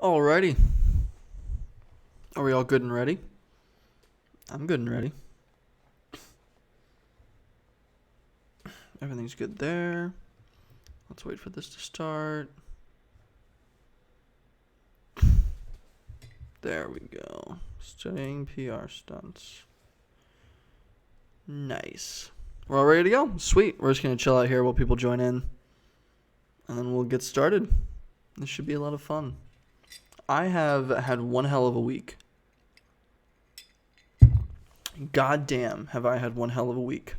Alrighty. Are we all good and ready? I'm good and ready. Everything's good there. Let's wait for this to start. There we go. Studying PR stunts. Nice. We're all ready to go. Sweet. We're just going to chill out here while people join in. And then we'll get started. This should be a lot of fun. I have had one hell of a week. God damn, have I had one hell of a week.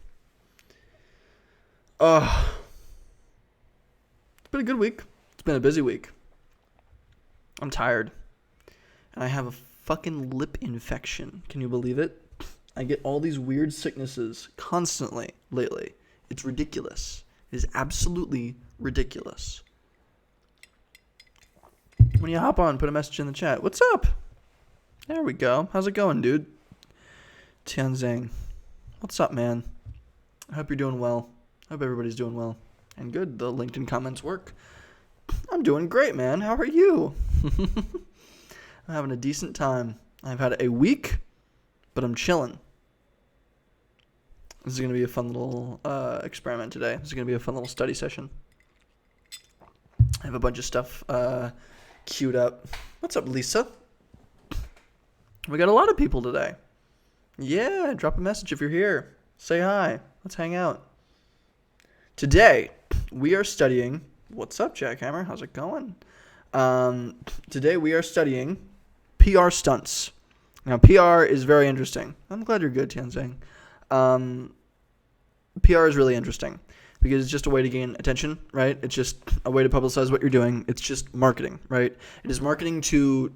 It's been a good week. It's been a busy week. I'm tired. And I have a fucking lip infection. Can you believe it? I get all these weird sicknesses constantly lately. It's ridiculous. It is absolutely ridiculous. When you hop on, put a message in the chat. What's up? There we go. How's it going, dude? Tianzang. What's up, man? I hope you're doing well. I hope everybody's doing well. And good. The LinkedIn comments work. I'm doing great, man. How are you? I'm having a decent time. I've had a week, but I'm chilling. This is going to be a fun little experiment today. This is going to be a fun little study session. I have a bunch of stuff queued up. What's up, Lisa? We got a lot of people today. Yeah, drop a message if you're here. Say hi. Let's hang out. Today, we are studying... What's up, Jackhammer? How's it going? Today, we are studying PR stunts. Now, PR is very interesting. I'm glad you're good, Tianzang. PR is really interesting because it's just a way to gain attention, right? It's just a way to publicize what you're doing. It's just marketing, right? It is marketing to...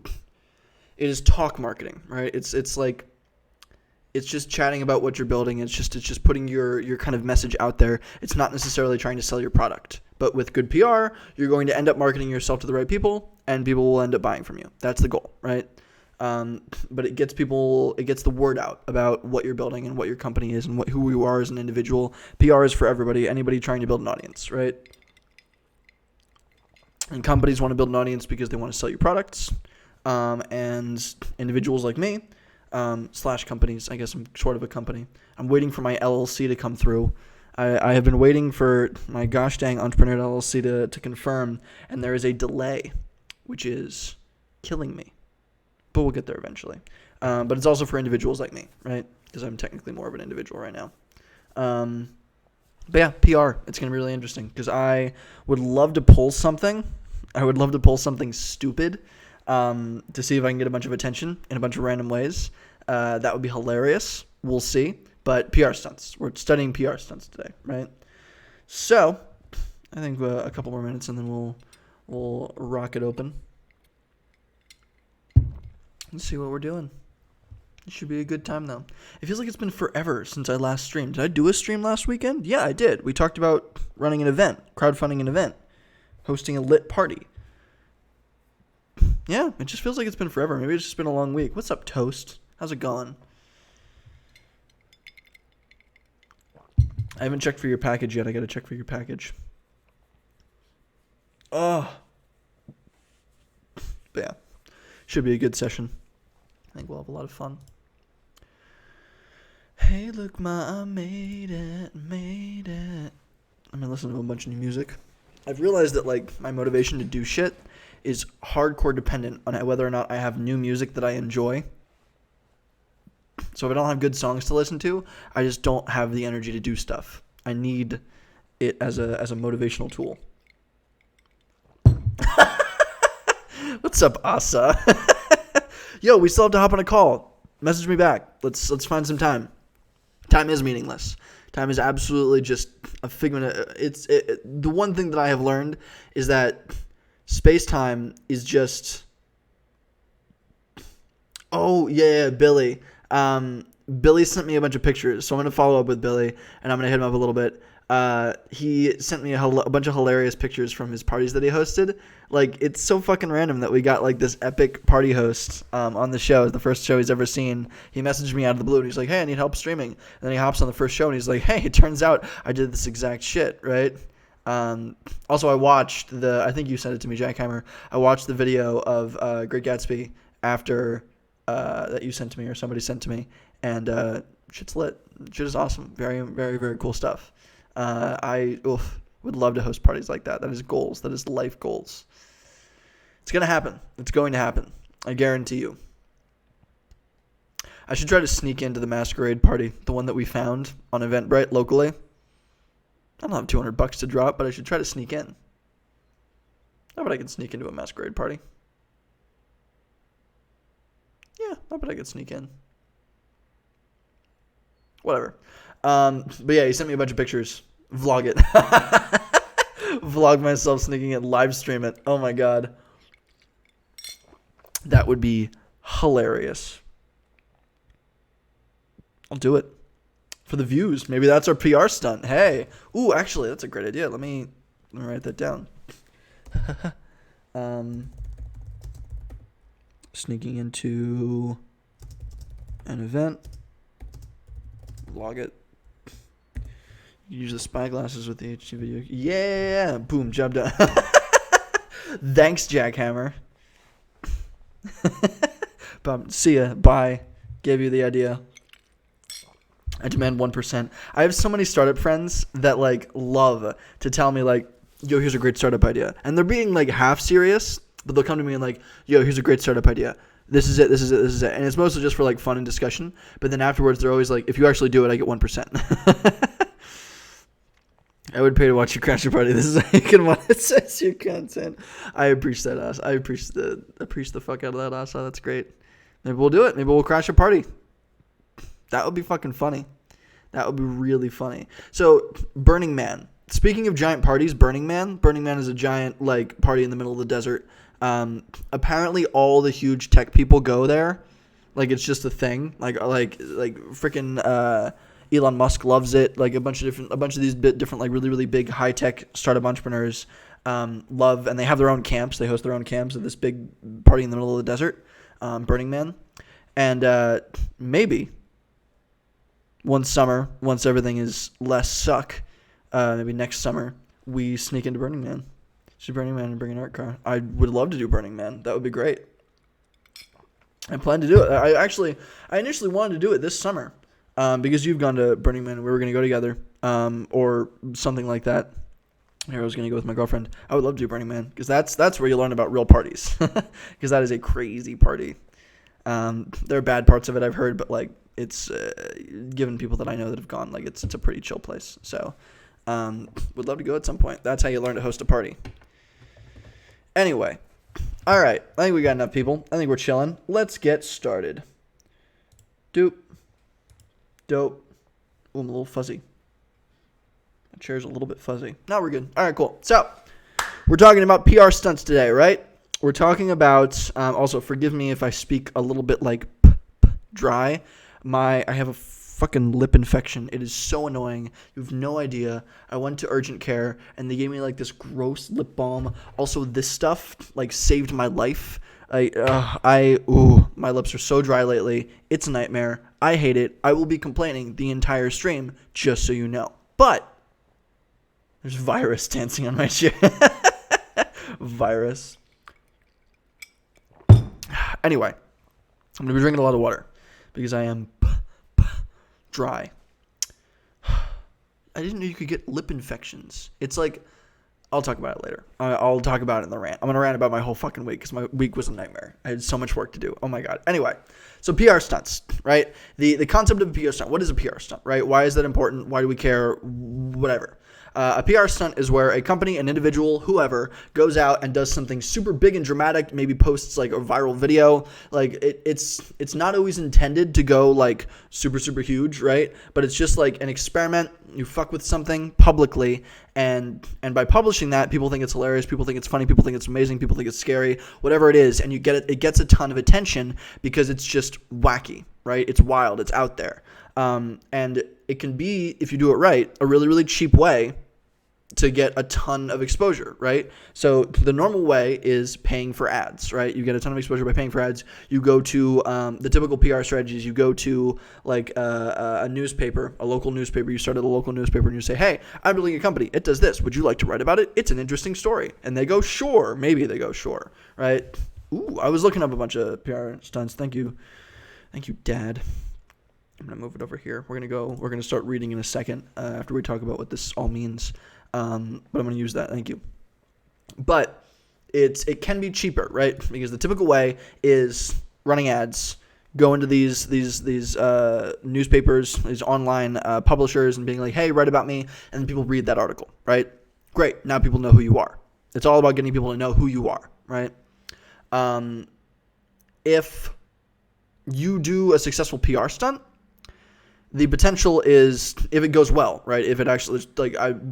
It is talk marketing, right? It's like... It's just chatting about what you're building. It's just putting your kind of message out there. It's not necessarily trying to sell your product. But with good PR, you're going to end up marketing yourself to the right people, and people will end up buying from you. That's the goal, right? But it gets the word out about what you're building and what your company is and who you are as an individual. PR is for everybody, anybody trying to build an audience, right? And companies want to build an audience because they want to sell you products. And individuals like me, / companies, I guess I'm sort of a company. I'm waiting for my LLC to come through. I have been waiting for my gosh dang EntrepreNerd LLC to confirm, and there is a delay, which is killing me. But we'll get there eventually. But it's also for individuals like me, right? Because I'm technically more of an individual right now. But yeah, PR. It's going to be really interesting because I would love to pull something. I would love to pull something stupid to see if I can get a bunch of attention in a bunch of random ways. That would be hilarious. We'll see. But PR stunts. We're studying PR stunts today, right? So, I think a couple more minutes and then we'll rock it open. Let's see what we're doing. It should be a good time, though. It feels like it's been forever since I last streamed. Did I do a stream last weekend? Yeah, I did. We talked about running an event, crowdfunding an event, hosting a lit party. Yeah, it just feels like it's been forever. Maybe it's just been a long week. What's up, Toast? How's it going? I haven't checked for your package yet. I got to check for your package. Oh. But yeah, should be a good session. I think we'll have a lot of fun. Hey, look, ma, I made it. I'm going to listen to a bunch of new music. I've realized that, like, my motivation to do shit is hardcore dependent on whether or not I have new music that I enjoy. So if I don't have good songs to listen to, I just don't have the energy to do stuff. I need it as a motivational tool. What's up, Asa? Yo, we still have to hop on a call. Message me back. Let's find some time. Time is meaningless. Time is absolutely just a figment of... The one thing that I have learned is that space-time is just... Oh, yeah, Billy. Billy sent me a bunch of pictures, so I'm going to follow up with Billy, and I'm going to hit him up a little bit. He sent me a bunch of hilarious pictures from his parties that he hosted. Like, it's so fucking random that we got, like, this epic party host on the show. It's the first show he's ever seen. He messaged me out of the blue, and he's like, hey, I need help streaming. And then he hops on the first show, and he's like, hey, it turns out I did this exact shit, right? Also, I watched I think you sent it to me, Jackhammer. I watched the video of Great Gatsby after that you sent to me or somebody sent to me, and shit's lit. Shit is awesome. Very, very, very cool stuff. I would love to host parties like that. That is goals. That is life goals. It's going to happen. It's going to happen. I guarantee you. I should try to sneak into the masquerade party, the one that we found on Eventbrite locally. I don't have $200 to drop, but I should try to sneak in. I bet I can sneak into a masquerade party. Yeah, I bet I could sneak in. Whatever. But yeah, he sent me a bunch of pictures. Vlog it. Vlog myself sneaking in, live stream it. Oh my god. That would be hilarious. I'll do it. For the views. Maybe that's our PR stunt. Hey. Ooh, actually, that's a great idea. Let me write that down. Sneaking into an event. Vlog it. Use the spy glasses with the HD video. Yeah. Boom. Job done. Thanks, Jackhammer. See ya. Bye. Gave you the idea. I demand 1%. I have so many startup friends that like love to tell me like, yo, here's a great startup idea. And they're being like half serious, but they'll come to me and like, yo, here's a great startup idea. This is it. This is it. This is it. And it's mostly just for like fun and discussion. But then afterwards, they're always like, if you actually do it, I get 1%. I would pay to watch you crash your party. This is how you can monetize your content. I appreciate that, Asa. I appreciate the fuck out of that, Asa. That's great. Maybe we'll do it. Maybe we'll crash a party. That would be fucking funny. That would be really funny. So, Burning Man. Speaking of giant parties, Burning Man is a giant like party in the middle of the desert. Apparently, all the huge tech people go there. Like it's just a thing. Like freaking Elon Musk loves it. Like a bunch of these different like really really big high tech startup entrepreneurs love, and they have their own camps. They host their own camps at this big party in the middle of the desert, Burning Man, and maybe one summer, once everything is less suck, maybe next summer, we sneak into Burning Man. Do Burning Man and bring an art car. I would love to do Burning Man. That would be great. I plan to do it. I initially wanted to do it this summer because you've gone to Burning Man and we were going to go together or something like that. Here I was going to go with my girlfriend. I would love to do Burning Man because that's where you learn about real parties because that is a crazy party. There are bad parts of it I've heard, but like it's given people that I know that have gone, like it's a pretty chill place. So would love to go at some point. That's how you learn to host a party. Anyway, all right. I think we got enough people. I think we're chilling. Let's get started. Dope. Ooh, I'm a little fuzzy. My chair's a little bit fuzzy. Now we're good. All right, cool. So we're talking about PR stunts today, right? We're talking about, also forgive me if I speak a little bit like dry. I have a fucking lip infection. It is so annoying. You have no idea. I went to urgent care and they gave me like this gross lip balm. Also, this stuff like saved my life. My lips are so dry lately. It's a nightmare. I hate it. I will be complaining the entire stream, just so you know. But there's virus dancing on my chair. Virus. Anyway, I'm going to be drinking a lot of water because I am dry. I didn't know you could get lip infections. It's like, I'll talk about it later. I'll talk about it in the rant. I'm going to rant about my whole fucking week because my week was a nightmare. I had so much work to do. Oh my God. Anyway, so PR stunts, right? The concept of a PR stunt. What is a PR stunt, right? Why is that important? Why do we care? Whatever. A PR stunt is where a company, an individual, whoever, goes out and does something super big and dramatic, maybe posts like a viral video. Like it's not always intended to go like super, super huge, right? But it's just like an experiment. You fuck with something publicly, and by publishing that, people think it's hilarious, people think it's funny, people think it's amazing, people think it's scary, whatever it is, and you get it. It gets a ton of attention because it's just wacky, right? It's wild, it's out there, and it can be, if you do it right, a really, really cheap way to get a ton of exposure, right? So the normal way is paying for ads, right? You get a ton of exposure by paying for ads. You go to the typical PR strategies. You go to like a newspaper, a local newspaper. You start at a local newspaper and you say, hey, I'm building a company. It does this. Would you like to write about it? It's an interesting story. And they go, sure. Maybe they go, sure, right? Ooh, I was looking up a bunch of PR stunts. Thank you. Thank you, Dad. I'm going to move it over here. We're going to start reading in a second after we talk about what this all means. But I'm going to use that. Thank you. But it can be cheaper, right? Because the typical way is running ads, go into these newspapers, these online publishers, and being like, hey, write about me, and then people read that article, right? Great. Now people know who you are. It's all about getting people to know who you are, right? If you do a successful PR stunt, the potential is, if it goes well, right? If it actually,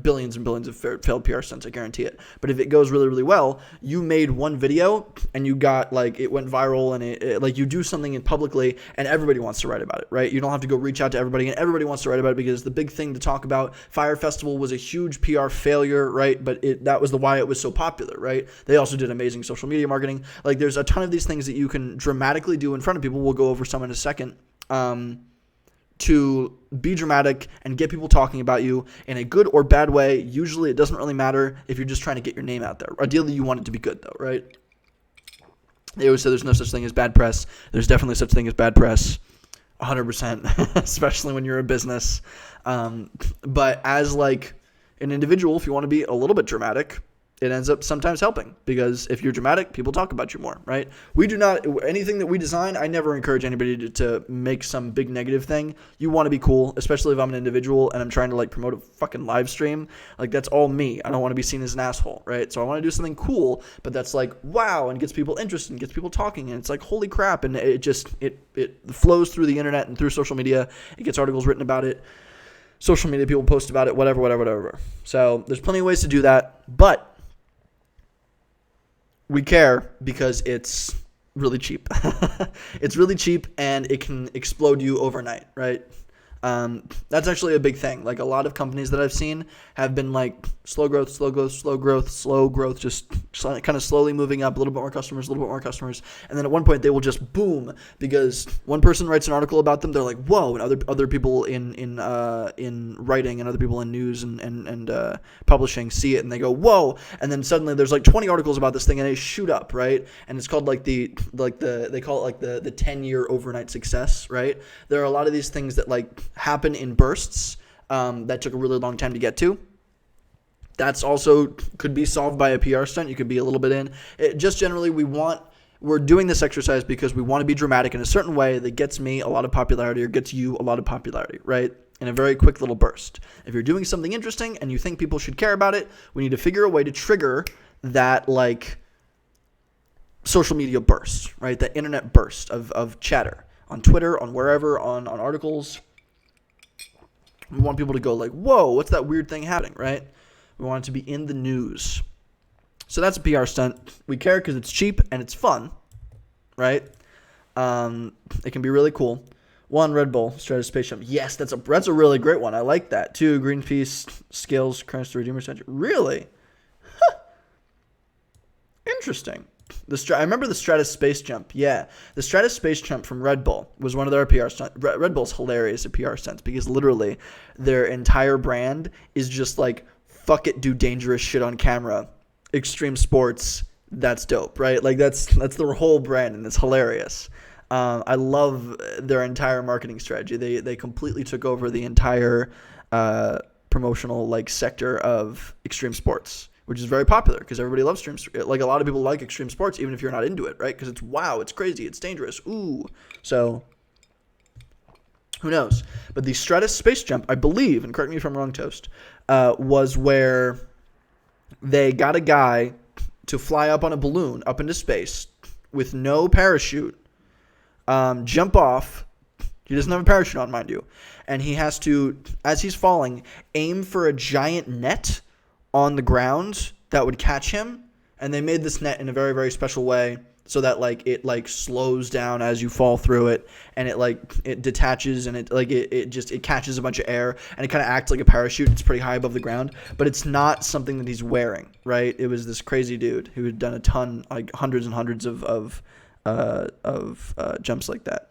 billions and billions of failed PR stunts, I guarantee it. But if it goes really, really well, you made one video and you got, it went viral, and you do something publicly and everybody wants to write about it, right? You don't have to go reach out to everybody, and everybody wants to write about it because the big thing to talk about, Fire Festival was a huge PR failure, right? But that was why it was so popular, right? They also did amazing social media marketing. There's a ton of these things that you can dramatically do in front of people. We'll go over some in a second. To be dramatic and get people talking about you in a good or bad way. Usually it doesn't really matter if you're just trying to get your name out there. Ideally, you want it to be good though, right? They always say there's no such thing as bad press. There's definitely such thing as bad press, 100%, especially when you're a business. But as an individual, if you want to be a little bit dramatic, it ends up sometimes helping, because if you're dramatic, people talk about you more, right? We do not, anything that we design, I never encourage anybody to make some big negative thing. You want to be cool, especially if I'm an individual and I'm trying to promote a fucking live stream. That's all me. I don't want to be seen as an asshole, right? So I want to do something cool, but that's wow, and gets people interested and gets people talking, and it's holy crap, and it flows through the internet and through social media. It gets articles written about it. Social media people post about it, whatever. So there's plenty of ways to do that, but we care because it's really cheap. It's really cheap, and it can explode you overnight, right? That's actually a big thing. A lot of companies that I've seen have been slow growth, just kind of slowly moving up, a little bit more customers. And then at one point they will just boom, because one person writes an article about them. They're like, whoa. And other people in writing and other people in news and publishing see it and they go, whoa. And then suddenly there's 20 articles about this thing and they shoot up, right? And it's called they call it the 10-year overnight success, right? There are a lot of these things that happen in bursts that took a really long time to get to. That's also could be solved by a PR stunt. You could be a little bit in. Just generally, we're doing this exercise because we want to be dramatic in a certain way that gets me a lot of popularity or gets you a lot of popularity, right? In a very quick little burst. If you're doing something interesting and you think people should care about it, we need to figure a way to trigger that social media burst, right? That internet burst of chatter on Twitter, on wherever, on articles. We want people to go whoa, what's that weird thing happening, right? We want it to be in the news. So that's a PR stunt. We care because it's cheap and it's fun, right? It can be really cool. 1, Red Bull, Stratus Space Jump. Yes, that's a really great one. I like that. 2, Greenpeace, Scales, Christ Redeemer Center. Really? Huh. Interesting. I remember the Stratus Space Jump. Yeah, the Stratus Space Jump from Red Bull was one of their PR stunts. Red Bull's hilarious at PR stunts because literally their entire brand is just fuck it, do dangerous shit on camera. Extreme sports, that's dope, right? That's their whole brand, and it's hilarious. I love their entire marketing strategy. They completely took over the entire promotional sector of extreme sports, which is very popular because everybody loves extreme. A lot of people like extreme sports, even if you're not into it, right? Because it's wow, it's crazy, it's dangerous, ooh. So who knows? But the Stratus Space Jump, I believe, and correct me if I'm wrong, Toast, was where they got a guy to fly up on a balloon up into space with no parachute, jump off. He doesn't have a parachute on, mind you. And he has to, as he's falling, aim for a giant net on the ground that would catch him. And they made this net in a very, very special way so that like it like slows down as you fall through it, and it detaches, and it catches a bunch of air, and it kind of acts like a parachute. It's pretty high above the ground, but it's not something that he's wearing, right? It was this crazy dude who had done a ton, like hundreds and hundreds of jumps like that.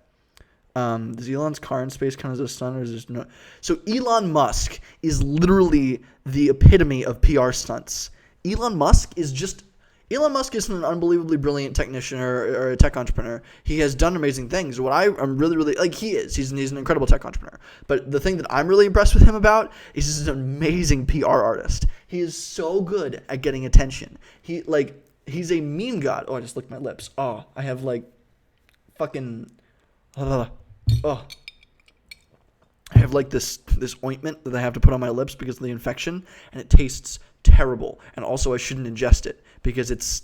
Is Elon's car in space count as a stunt, or is this no? So Elon Musk is literally the epitome of PR stunts. Elon Musk isn't an unbelievably brilliant technician or a tech entrepreneur. He has done amazing things. What I'm really, really like, he's an incredible tech entrepreneur. But the thing that I'm really impressed with him about is he's an amazing PR artist. He is so good at getting attention. He's a meme god. Oh, I just licked my lips. Oh, I have like fucking. I have like this ointment that I have to put on my lips because of the infection, and it tastes terrible. And also I shouldn't ingest it because it's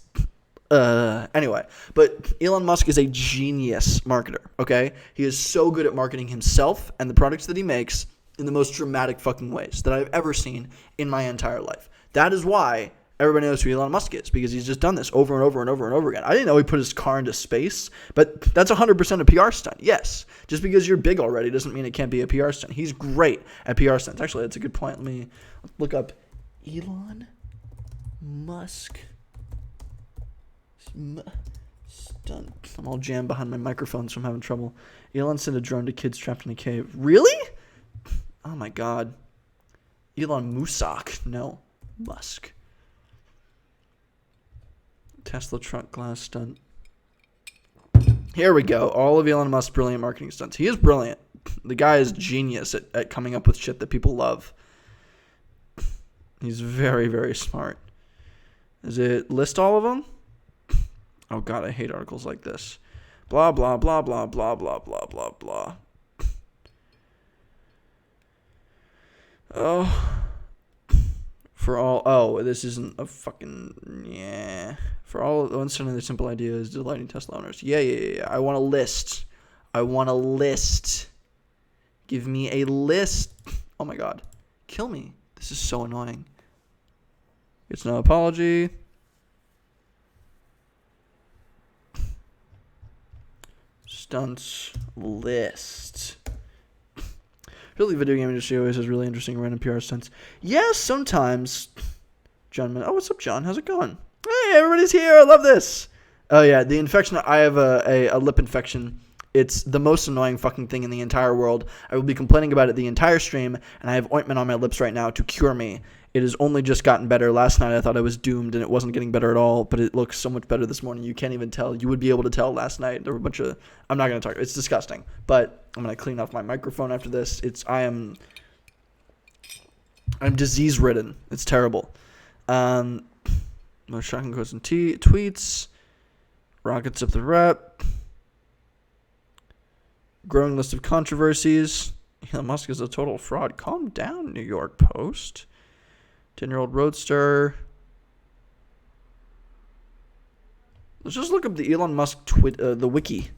anyway. But Elon Musk is a genius marketer, okay? He is so good at marketing himself and the products that he makes in the most dramatic fucking ways that I've ever seen in my entire life. That is why everybody knows who Elon Musk is, because he's just done this over and over and over and over again. I didn't know he put his car into space, but that's 100% a PR stunt. Yes, just because you're big already doesn't mean it can't be a PR stunt. He's great at PR stunts. Actually, that's a good point. Let me look up Elon Musk stunt. I'm all jammed behind my microphone, so I'm having trouble. Elon sent a drone to kids trapped in a cave. Really? Oh my God. Elon Musk. No. Musk. Tesla truck glass stunt. Here we go. All of Elon Musk's brilliant marketing stunts. He is brilliant. The guy is genius at coming up with shit that people love. He's very, very smart. Does it list all of them? Oh, God, I hate articles like this. Blah, blah, blah, blah, blah, blah, blah, blah, blah. Oh. This isn't a fucking, yeah. For all, one certainly the simple idea is delighting Tesla owners. Yeah. I want a list. Give me a list. Oh my God. Kill me. This is so annoying. It's no apology. Stunts list. Really, video game industry always has really interesting random PR stunts. Yes, sometimes. John, oh, what's up, John? How's it going? Hey, everybody's here. I love this. Oh yeah, the infection. I have a lip infection. It's the most annoying fucking thing in the entire world. I will be complaining about it the entire stream, and I have ointment on my lips right now to cure me. It has only just gotten better. Last night I thought I was doomed, and it wasn't getting better at all, but it looks so much better this morning. You can't even tell. You would be able to tell last night. There were a bunch of... I'm not going to talk. It's disgusting, but I'm going to clean off my microphone after this. I'm disease-ridden. It's terrible. Most shocking quotes and tweets. Rockets up the rep. Growing list of controversies. Elon Musk is a total fraud. Calm down, New York Post. 10-year-old roadster. Let's just look up the Elon Musk the wiki.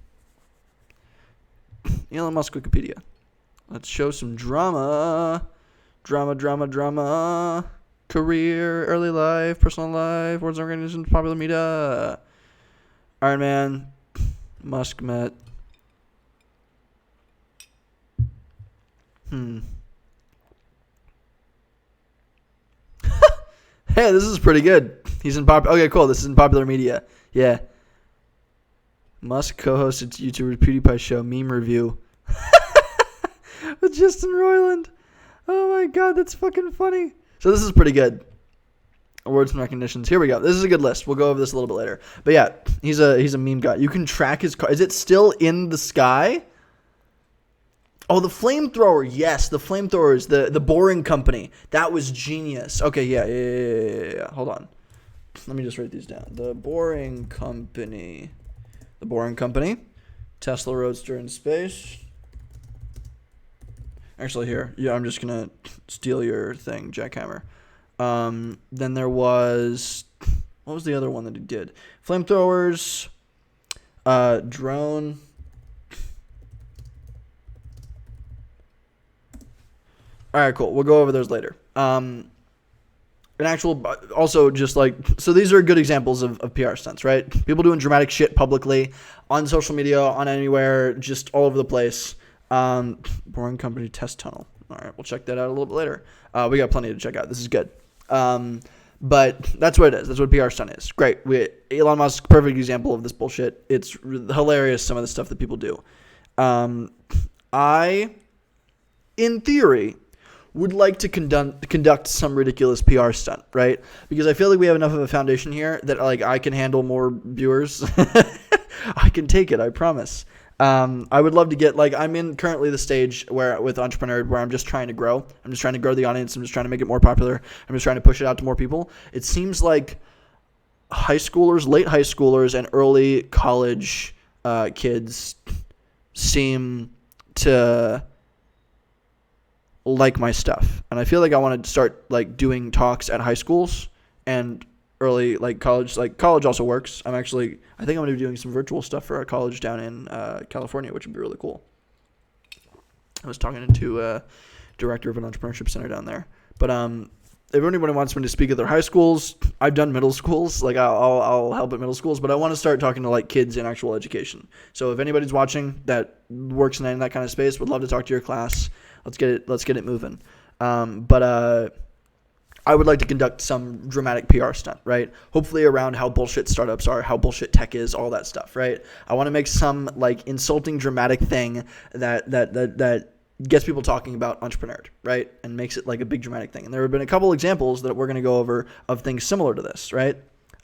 Elon Musk Wikipedia. Let's show some drama. Drama. Career, early life, personal life, words and organizations, popular media. Iron Man. Musk met. Hey, this is pretty good. He's in okay, cool. This is in popular media. Yeah. Musk co-hosted YouTuber PewDiePie show meme review with Justin Roiland. Oh my God, that's fucking funny. So this is pretty good. Awards and recognitions. Here we go. This is a good list. We'll go over this a little bit later. But yeah, he's a meme guy. You can track his car. Is it still in the sky? Oh, the flamethrower. Yes, the flamethrowers. The Boring Company. That was genius. Okay, yeah. Hold on. Let me just write these down. The Boring Company. The Boring Company. Tesla Roadster in space. Actually, here. Yeah, I'm just going to steal your thing, Jackhammer. Then there was... What was the other one that he did? Flamethrowers. Drone. All right, cool. We'll go over those later. an actual, also just like, so these are good examples of PR stunts, right? People doing dramatic shit publicly on social media, on anywhere, just all over the place. Boring company test tunnel. All right, we'll check that out a little bit later. We got plenty to check out. This is good. But that's what it is. That's what PR stunt is. Great. Elon Musk, perfect example of this bullshit. It's hilarious, some of the stuff that people do. I, in theory, would like to conduct some ridiculous PR stunt, right? Because I feel like we have enough of a foundation here that like I can handle more viewers. I can take it, I promise. I would love to get, like, I'm in currently the stage where with EntrepreNerd where I'm just trying to grow. I'm just trying to grow the audience. I'm just trying to make it more popular. I'm just trying to push it out to more people. It seems like high schoolers, late high schoolers, and early college kids seem to like my stuff. And I feel like I want to start, like, doing talks at high schools and early, like, college. Like, college also works. I think I'm going to be doing some virtual stuff for a college down in California, which would be really cool. I was talking to a director of an entrepreneurship center down there. But if anyone wants me to speak at their high schools, I've done middle schools. Like, I'll help at middle schools. But I want to start talking to, like, kids in actual education. So if anybody's watching that works in that kind of space, would love to talk to your class. Let's get it moving. I would like to conduct some dramatic PR stunt, right? Hopefully around how bullshit startups are, how bullshit tech is, all that stuff, right? I want to make some, like, insulting dramatic thing that gets people talking about EntrepreNerd, right? And makes it like a big dramatic thing. And there have been a couple examples that we're going to go over of things similar to this, right?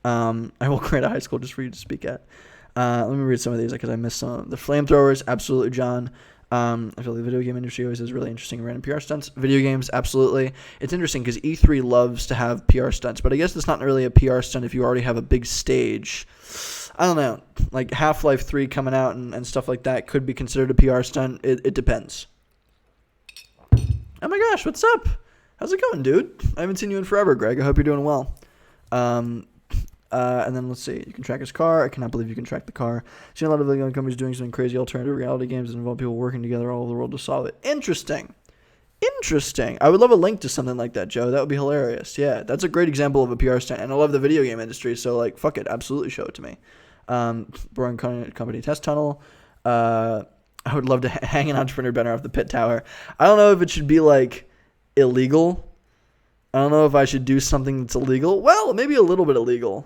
I will create a high school just for you to speak at. Let me read some of these because I missed some of them. The flamethrowers, absolutely, John. I feel like the video game industry always has really interesting random PR stunts. Video games, absolutely. It's interesting because E3 loves to have PR stunts, but I guess it's not really a PR stunt if you already have a big stage. I don't know. Like Half-Life 3 coming out and stuff like that could be considered a PR stunt. It depends. Oh my gosh, what's up? How's it going, dude? I haven't seen you in forever, Greg. I hope you're doing well. And then let's see. You can track his car. I cannot believe you can track the car. Seen a lot of video companies doing some crazy alternative reality games that involve people working together all over the world to solve it. Interesting. I would love a link to something like that, Joe. That would be hilarious. Yeah, that's a great example of a PR stunt. And I love the video game industry, so, like, fuck it. Absolutely show it to me. Boring company test tunnel. I would love to hang an EntrepreNerd banner off the Pit Tower. I don't know if it should be, like, illegal. I don't know if I should do something that's illegal. Well, maybe a little bit illegal.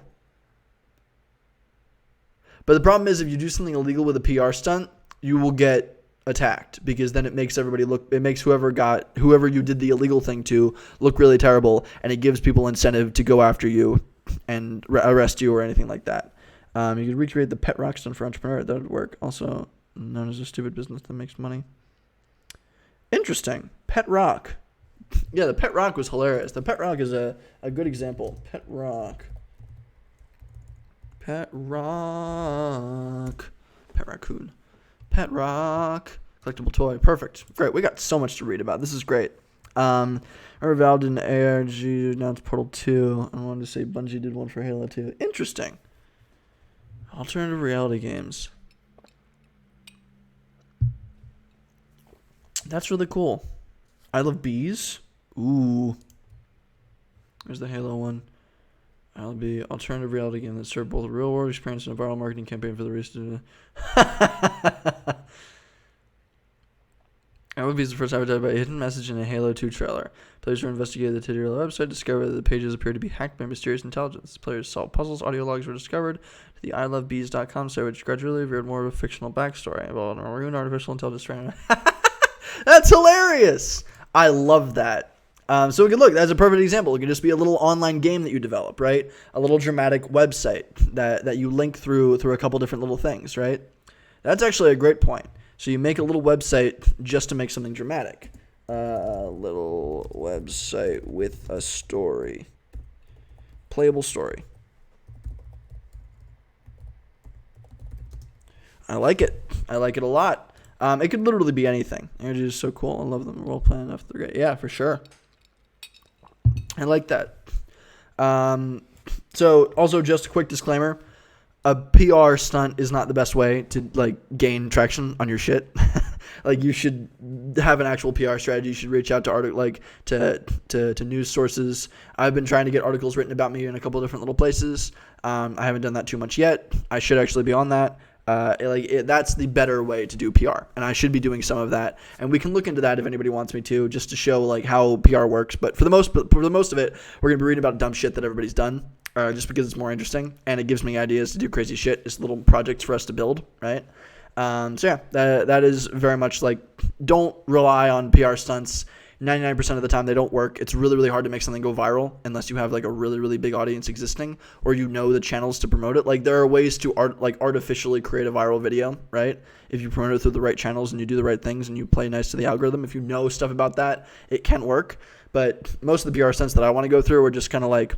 But the problem is if you do something illegal with a PR stunt, you will get attacked because then it makes everybody it makes whoever you did the illegal thing to look really terrible, and it gives people incentive to go after you and arrest you or anything like that. You could recreate the pet rock stunt for EntrepreNerd. That would work. Also known as a stupid business that makes money. Interesting. Pet rock. Yeah, the pet rock was hilarious. The pet rock is a good example. Pet rock. Pet rock. Pet raccoon. Pet rock. Collectible toy. Perfect. Great. We got so much to read about. This is great. Valve did an ARG announced Portal 2. I wanted to say Bungie did one for Halo 2. Interesting. Alternative reality games. That's really cool. I Love Bees. Ooh. There's the Halo one. I'll be alternative reality game that served both a real world experience and a viral marketing campaign for the recent. I Love Bees is the first advertised by a hidden message in a Halo 2 trailer. Players who investigated the titular website discovered that the pages appeared to be hacked by mysterious intelligence. Players solved puzzles, audio logs were discovered to the ilovebees.com site, which gradually revealed more of a fictional backstory involving a maroon artificial intelligence. That's hilarious. I love that. So we can look. That's a perfect example. It could just be a little online game that you develop, right? A little dramatic website that you link through a couple different little things, right? That's actually a great point. So you make a little website just to make something dramatic. A little website with a story. Playable story. I like it. I like it a lot. It could literally be anything. It's just so cool. I love them. Role playing enough. They're great. Yeah, for sure. I like that. So also just a quick disclaimer. A PR stunt is not the best way to, like, gain traction on your shit. Like you should have an actual PR strategy. You should reach out to news sources. I've been trying to get articles written about me in a couple of different little places. I haven't done that too much yet. I should actually be on that. That's the better way to do PR, and I should be doing some of that. And we can look into that if anybody wants me to, just to show like how PR works. But for the most of it, we're gonna be reading about dumb shit that everybody's done, just because it's more interesting and it gives me ideas to do crazy shit. It's little projects for us to build, right? So yeah, that is very much like, don't rely on PR stunts. 99% of the time they don't work. It's really, really hard to make something go viral unless you have like a really, really big audience existing, or you know the channels to promote it. Like there are ways to artificially create a viral video, right? If you promote it through the right channels and you do the right things and you play nice to the algorithm, if you know stuff about that, it can work. But most of the PR stunts that I want to go through are just kind of like,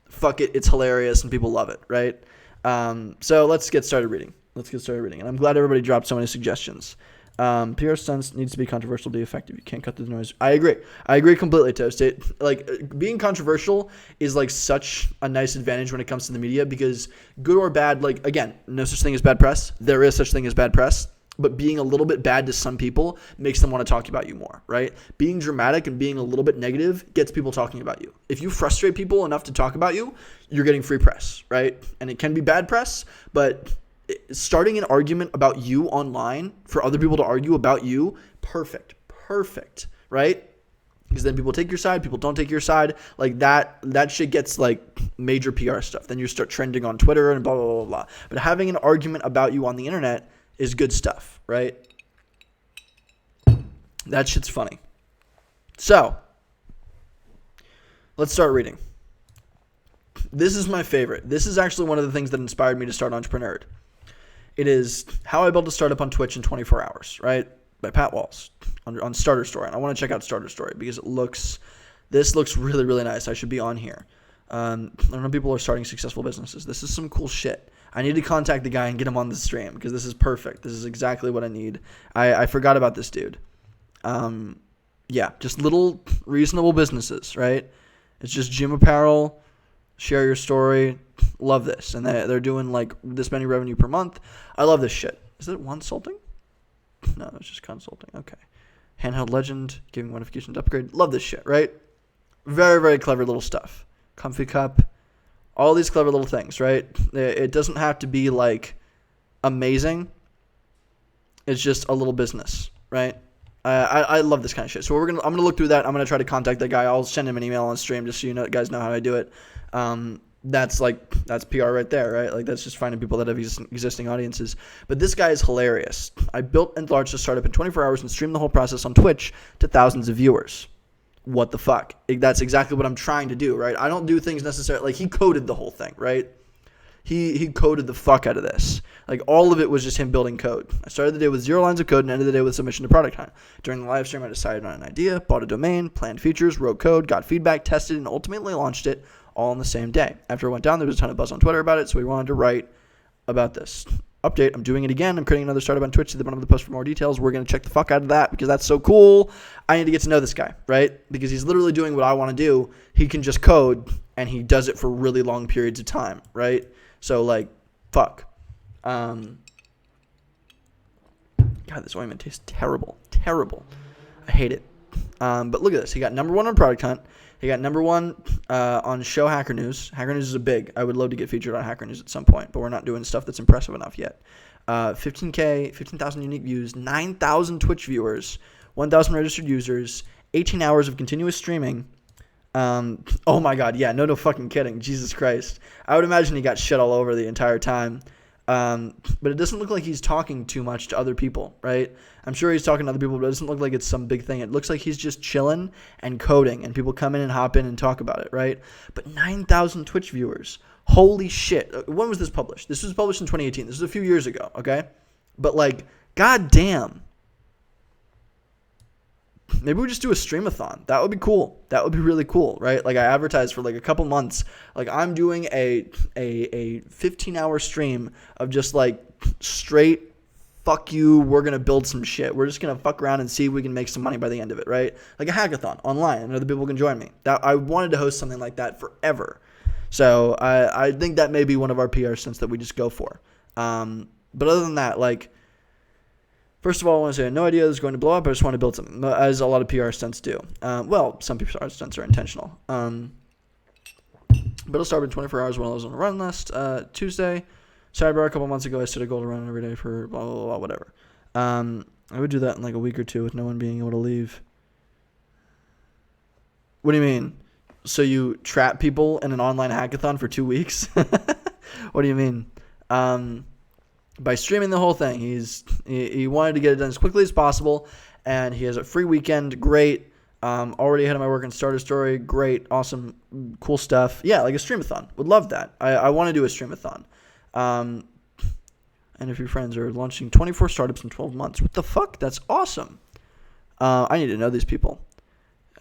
fuck it, it's hilarious and people love it, right? So let's get started reading. And I'm glad everybody dropped so many suggestions. PR stunts needs to be controversial to be effective. You can't cut through the noise. I agree completely, Toast. Being controversial is like such a nice advantage when it comes to the media, because good or bad, like again, no such thing as bad press. There is such thing as bad press, but being a little bit bad to some people makes them want to talk about you more, right? Being dramatic and being a little bit negative gets people talking about you. If you frustrate people enough to talk about you, you're getting free press, right? And it can be bad press, but starting an argument about you online for other people to argue about you, perfect, right? Because then people take your side, people don't take your side. Like that shit gets like major PR stuff. Then you start trending on Twitter and blah, blah, blah, blah. But having an argument about you on the internet is good stuff, right? That shit's funny. So, let's start reading. This is my favorite. This is actually one of the things that inspired me to start EntrepreNerd. It is How I Built a Startup on Twitch in 24 Hours, right? By Pat Walls on Starter Story. And I want to check out Starter Story because this looks really, really nice. I should be on here. I know people are starting successful businesses. This is some cool shit. I need to contact the guy and get him on the stream because this is perfect. This is exactly what I need. I forgot about this dude. Yeah, just little reasonable businesses, right? It's just gym apparel, share your story. Love this. And they're doing like this many revenue per month. I love this shit. Is it consulting? No, it's just consulting. Okay. Handheld Legend, giving modifications to upgrade. Love this shit, right? Very, very clever little stuff. Comfy Cup. All these clever little things, right? It doesn't have to be like amazing. It's just a little business, right? I love this kind of shit. So I'm gonna look through that. I'm gonna try to contact that guy. I'll send him an email on stream just so you guys know how I do it. That's PR right there, right? Like that's just finding people that have existing audiences. But this guy is hilarious. I built and launched a startup in 24 hours and streamed the whole process on Twitch to thousands of viewers. What the fuck? That's exactly what I'm trying to do, right? I don't do things necessarily like he coded the whole thing, right? He coded the fuck out of this. Like all of it was just him building code. I started the day with 0 lines of code and ended the day with submission to product hunt. During the live stream, I decided on an idea, bought a domain, planned features, wrote code, got feedback, tested, and ultimately launched it all on the same day. After it went down, there was a ton of buzz on Twitter about it, so we wanted to write about this. Update, I'm doing it again. I'm creating another startup on Twitch. See the bottom of the post for more details. We're going to check the fuck out of that because that's so cool. I need to get to know this guy, right? Because he's literally doing what I want to do. He can just code, and he does it for really long periods of time, right? So, like, fuck. God, this ointment tastes terrible. Terrible. I hate it. But look at this. He got number 1 on Product Hunt. He got number 1 on Show Hacker News. Hacker News is big. I would love to get featured on Hacker News at some point, but we're not doing stuff that's impressive enough yet. 15,000 unique views, 9,000 Twitch viewers, 1,000 registered users, 18 hours of continuous streaming. Oh my God, yeah, no fucking kidding. Jesus Christ. I would imagine he got shit all over the entire time. But it doesn't look like he's talking too much to other people, right? I'm sure he's talking to other people, but it doesn't look like it's some big thing. It looks like he's just chilling and coding, and people come in and hop in and talk about it, right? But 9,000 Twitch viewers. Holy shit. When was this published? This was published in 2018. This was a few years ago, okay? But, like, goddamn. Maybe we just do a streamathon. That would be cool. That would be really cool, right? Like, I advertised for, like, a couple months. Like, I'm doing a 15-hour stream of just, like, straight fuck you, we're going to build some shit. We're just going to fuck around and see if we can make some money by the end of it, right? Like a hackathon online, and other people can join me. I wanted to host something like that forever. So I think that may be one of our PR stunts that we just go for. But other than that, like, First of all, I want to say I had no idea this was going to blow up. I just want to build something, as a lot of PR stunts do. Well, some PR stunts are intentional. But it'll start in 24 hours when I was on a run last Tuesday. Sidebar, a couple months ago, I set a goal to run every day for blah, blah, blah, whatever. I would do that in like a week or two with no one being able to leave. What do you mean? So you trap people in an online hackathon for 2 weeks? What do you mean? By streaming the whole thing. He wanted to get it done as quickly as possible, and he has a free weekend. Great. Already ahead of my work on Starter Story. Great. Awesome. Cool stuff. Yeah, like a streamathon. Would love that. I want to do a streamathon. And if your friends are launching 24 startups in 12 months, what the fuck? That's awesome. I need to know these people.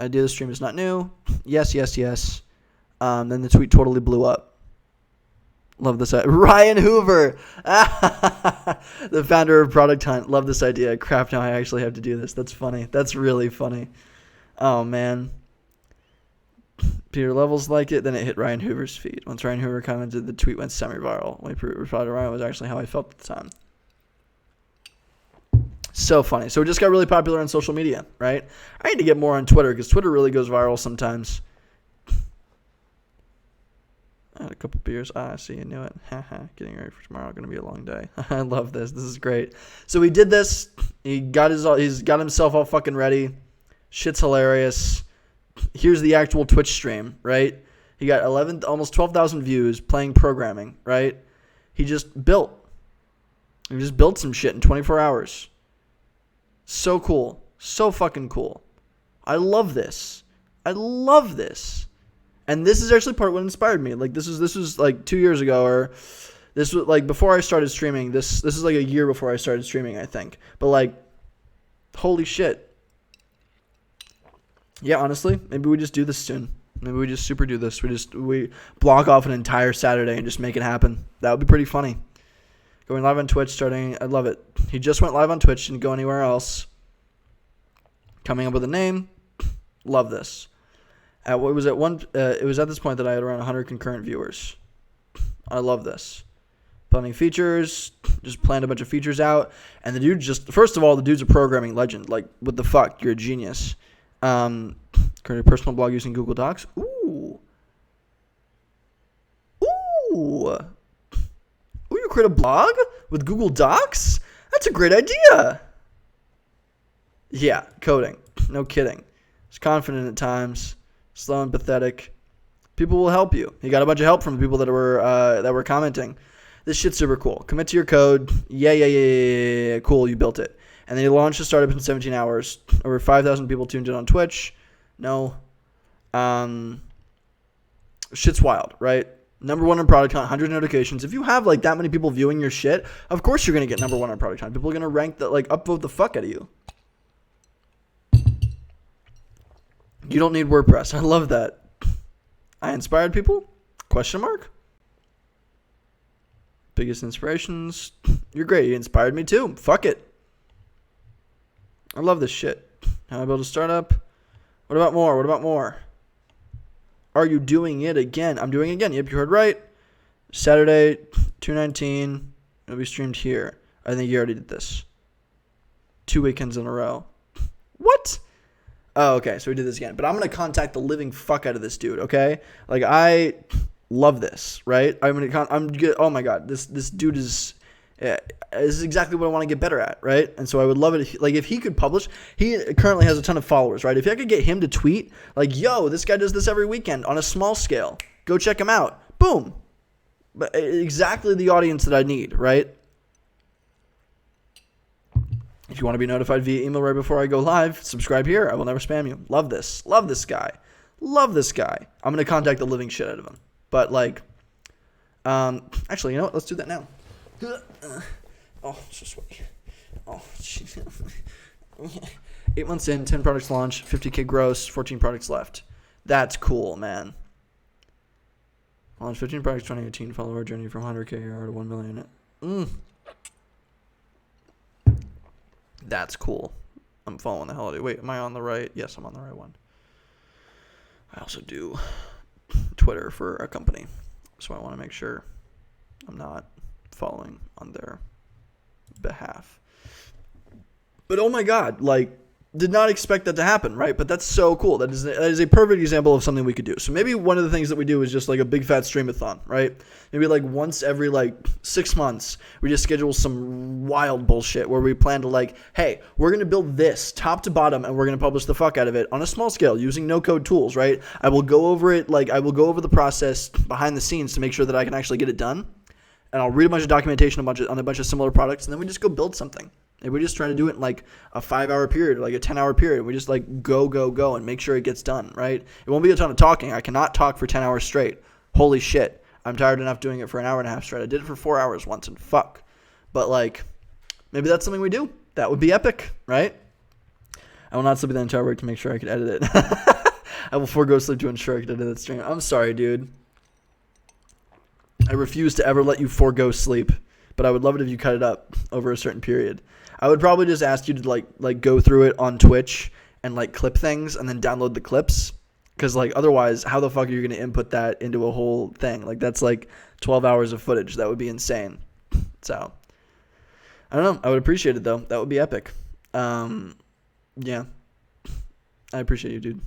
Idea of the stream is not new. Yes. Then the tweet totally blew up. Love this idea. Ryan Hoover, the founder of Product Hunt. Love this idea. Crap, now I actually have to do this. That's funny. That's really funny. Oh, man. Peter Levels liked it. Then it hit Ryan Hoover's feed. Once Ryan Hoover commented, the tweet went semi-viral. My reply to Ryan was actually how I felt at the time. So funny. So it just got really popular on social media, right? I need to get more on Twitter because Twitter really goes viral sometimes. I had a couple beers. I see, you knew it. Getting ready for tomorrow. Going to be a long day. I love this. This is great. So he did this. He's got himself all fucking ready. Shit's hilarious. Here's the actual Twitch stream, right? He got almost 12,000 views playing programming, right? He just built some shit in 24 hours. So cool. So fucking cool. I love this. And this is actually part of what inspired me. Like this was like 2 years ago, or this was like before I started streaming. This is like a year before I started streaming, I think. But like, holy shit. Yeah, honestly, maybe we just do this soon. Maybe we just super do this. We block off an entire Saturday and just make it happen. That would be pretty funny. Going live on Twitch starting, I love it. He just went live on Twitch, didn't go anywhere else. Coming up with a name, love this. It was at this point that I had around 100 concurrent viewers. I love this. Planning features, just planned a bunch of features out, and the dude first of all, the dude's a programming legend. Like, what the fuck? You're a genius. Create a personal blog using Google Docs. Ooh, you create a blog with Google Docs? That's a great idea. Yeah, coding. No kidding. He's confident at times. Slow and pathetic. People will help you. He got a bunch of help from the people that were commenting. This shit's super cool. Commit to your code. Yeah. Cool, you built it. And then he launched a startup in 17 hours. Over 5,000 people tuned in on Twitch. No. Shit's wild, right? Number one on Product Hunt, 100 notifications. If you have like that many people viewing your shit, of course you're going to get number one on Product Hunt. People are going to rank upvote the fuck out of you. You don't need WordPress. I love that. I inspired people? Question mark? Biggest inspirations? You're great. You inspired me too. Fuck it. I love this shit. How I build a startup? What about more? Are you doing it again? I'm doing it again. Yep, you heard right. Saturday, 2/19. It'll be streamed here. I think you already did this. 2 weekends in a row. What? Oh, okay. So we did this again. But I'm going to contact the living fuck out of this dude, okay? Like, I love this, right? Oh my God. This dude is exactly what I want to get better at, right? And so I would love it if he could publish. He currently has a ton of followers, right? If I could get him to tweet like, yo, this guy does this every weekend on a small scale. Go check him out. Boom. But exactly the audience that I need, right? If you want to be notified via email right before I go live, subscribe here. I will never spam you. Love this. Love this guy. I'm going to contact the living shit out of him. But actually, you know what? Let's do that now. Oh, so sweaty. Oh, jeez. 8 months in, 10 products launched, 50K gross, 14 products left. That's cool, man. Launched 15 products 2018. Follow our journey from 100K ARR to 1 million. That's cool. I'm following the holiday. Wait, am I on the right? Yes, I'm on the right one. I also do Twitter for a company, so I want to make sure I'm not following on their behalf. But oh my God, like, did not expect that to happen, right? But that's so cool. That is a perfect example of something we could do. So maybe one of the things that we do is just like a big fat streamathon, right? Maybe like once every like 6 months, we just schedule some wild bullshit where we plan to like, hey, we're going to build this top to bottom and we're going to publish the fuck out of it on a small scale using no code tools, right? I will go over it, like I will go over the process behind the scenes to make sure that I can actually get it done. And I'll read a bunch of documentation on a bunch of similar products, and then we just go build something. And we just try to do it in like a 5-hour period, or like a 10-hour period. We just like go, and make sure it gets done, right? It won't be a ton of talking. I cannot talk for 10 hours straight. Holy shit. I'm tired enough doing it for an hour and a half straight. I did it for 4 hours once, and fuck. But like, maybe that's something we do. That would be epic, right? I will not sleep the entire week to make sure I could edit it. I will forego sleep to ensure I could edit that stream. I'm sorry, dude. I refuse to ever let you forego sleep, but I would love it if you cut it up over a certain period. I would probably just ask you to like go through it on Twitch and like clip things and then download the clips, because like otherwise, how the fuck are you going to input that into a whole thing? Like that's like 12 hours of footage. That would be insane. So I don't know. I would appreciate it though. That would be epic. Yeah, I appreciate you, dude.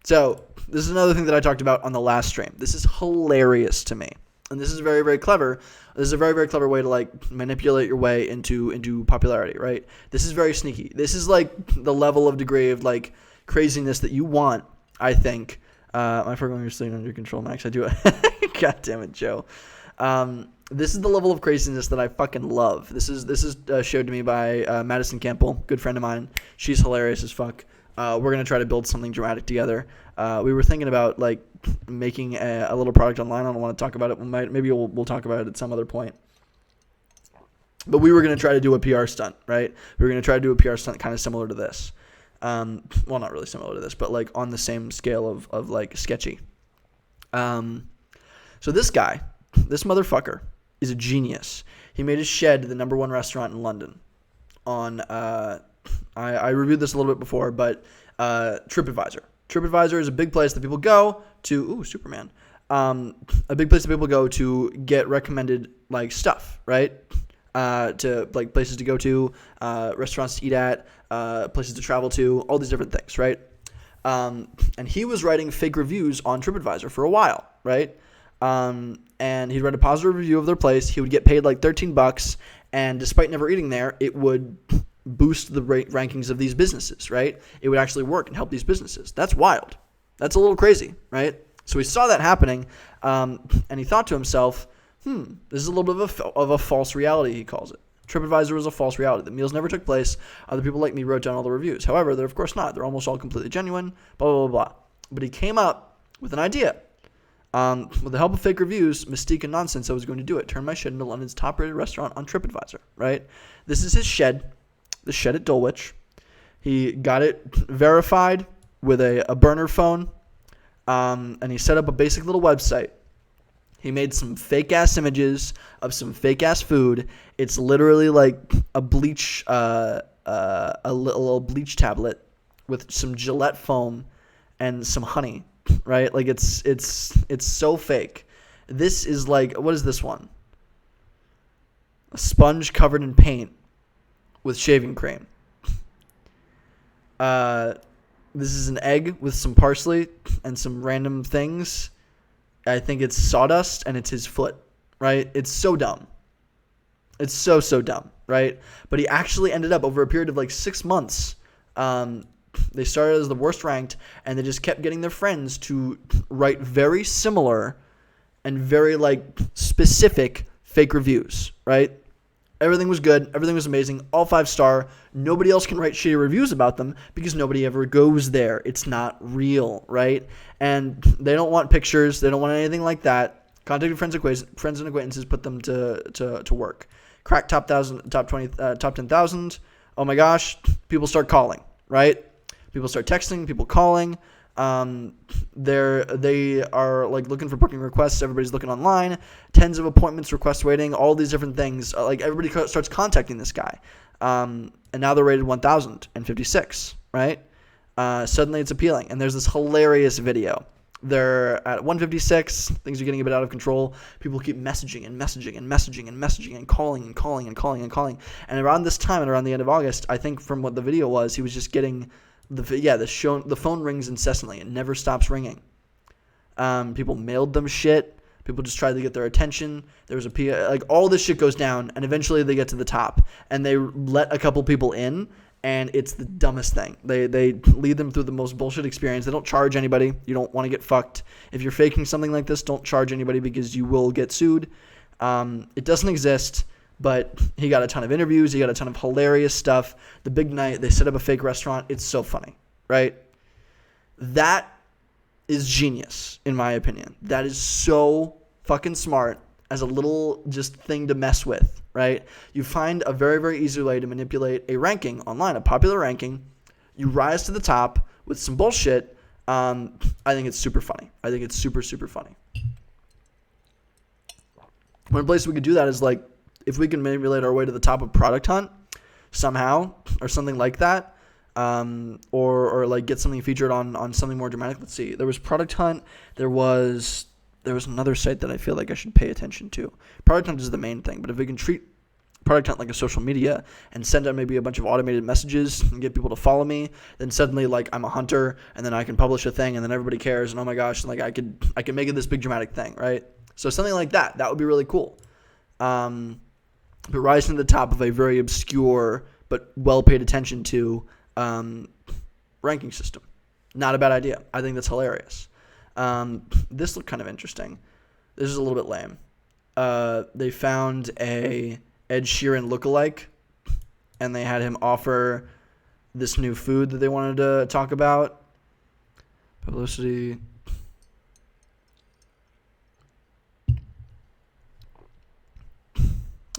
So this is another thing that I talked about on the last stream. This is hilarious to me. And this is very, very clever. This is a very, very clever way to like manipulate your way into popularity, right? This is very sneaky. This is like the level of degree of like craziness that you want, I think. I forgot when you're staying under control, Max. I do it. God damn it, Joe. This is the level of craziness that I fucking love. This is showed to me by Madison Campbell, good friend of mine. She's hilarious as fuck. We're gonna try to build something dramatic together. We were thinking about like making a little product online. I don't want to talk about it. Maybe we'll talk about it at some other point. But we were gonna try to do a PR stunt, right? We were gonna try to do a PR stunt kind of similar to this. Well, not really similar to this, but like on the same scale of like sketchy. So this guy, this motherfucker, is a genius. He made his shed the #1 restaurant in London. On I reviewed this a little bit before, but TripAdvisor. TripAdvisor is a big place that people go to. Ooh, Superman. A big place that people go to get recommended like stuff, right? To like places to go to, restaurants to eat at, places to travel to, all these different things, right? And he was writing fake reviews on TripAdvisor for a while, right? And he'd write a positive review of their place. He would get paid like $13, and despite never eating there, it would boost the rankings of these businesses, right? It would actually work and help these businesses. That's wild. That's a little crazy, right? So he saw that happening, and he thought to himself, this is a little bit of a false reality, he calls it. TripAdvisor was a false reality. The meals never took place. Other people like me wrote down all the reviews. However, they're of course not. They're almost all completely genuine, blah, blah, blah, blah. But he came up with an idea. With the help of fake reviews, mystique, and nonsense, I was going to do it. Turn my shed into London's top-rated restaurant on TripAdvisor, right? This is his shed. The shed at Dulwich. He got it verified with a burner phone, and he set up a basic little website. He made some fake-ass images of some fake-ass food. It's literally like a bleach, a little bleach tablet with some Gillette foam and some honey, right? Like it's so fake. This is like, what is this one? A sponge covered in paint with shaving cream. This is an egg with some parsley and some random things. I think it's sawdust, and it's his foot, right? It's so dumb. It's so dumb, right? But he actually ended up, over a period of like 6 months, they started as the worst ranked, and they just kept getting their friends to write very similar and very like specific fake reviews, right? Everything was good. Everything was amazing. All 5-star. Nobody else can write shitty reviews about them because nobody ever goes there. It's not real, right? And they don't want pictures. They don't want anything like that. Contacted friends and acquaintances, put them to work. Crack top 1,000, top 20, top 10,000. Oh my gosh. People start calling, right? People start texting. People calling. They are like looking for booking requests. Everybody's looking online. Tens of appointments, request waiting, all these different things. Like everybody starts contacting this guy. And now they're rated 1,056, right? Suddenly it's appealing. And there's this hilarious video They're at 156. Things are getting a bit out of control. People keep messaging and messaging and messaging and messaging and calling and calling and calling and calling. And around this time and around the end of August, I think from what the video was, he was just getting the phone rings incessantly. It never stops ringing. People mailed them shit. People just tried to get their attention. There was all this shit goes down, and eventually they get to the top, and they let a couple people in, and it's the dumbest thing. They lead them through the most bullshit experience. They don't charge anybody. You don't want to get fucked. If you're faking something like this, don't charge anybody because you will get sued. It doesn't exist, but he got a ton of interviews. He got a ton of hilarious stuff. The big night, they set up a fake restaurant. It's so funny, right? That is genius, in my opinion. That is so fucking smart as a little just thing to mess with, right? You find a very, very easy way to manipulate a ranking online, a popular ranking. You rise to the top with some bullshit. I think it's super funny. I think it's super, super funny. One place we could do that is like if we can manipulate our way to the top of Product Hunt somehow or something like that. Or like get something featured on something more dramatic. Let's see. There was Product Hunt. There was another site that I feel like I should pay attention to. Product Hunt is the main thing, but if we can treat Product Hunt like a social media and send out maybe a bunch of automated messages and get people to follow me, then suddenly like I'm a hunter and then I can publish a thing and then everybody cares and oh my gosh, like I can make it this big dramatic thing, right? So something like that would be really cool. But rising to the top of a very obscure but well paid attention to ranking system. Not a bad idea. I think that's hilarious. This looked kind of interesting. This is a little bit lame. They found a Ed Sheeran lookalike, and they had him offer this new food that they wanted to talk about. Publicity.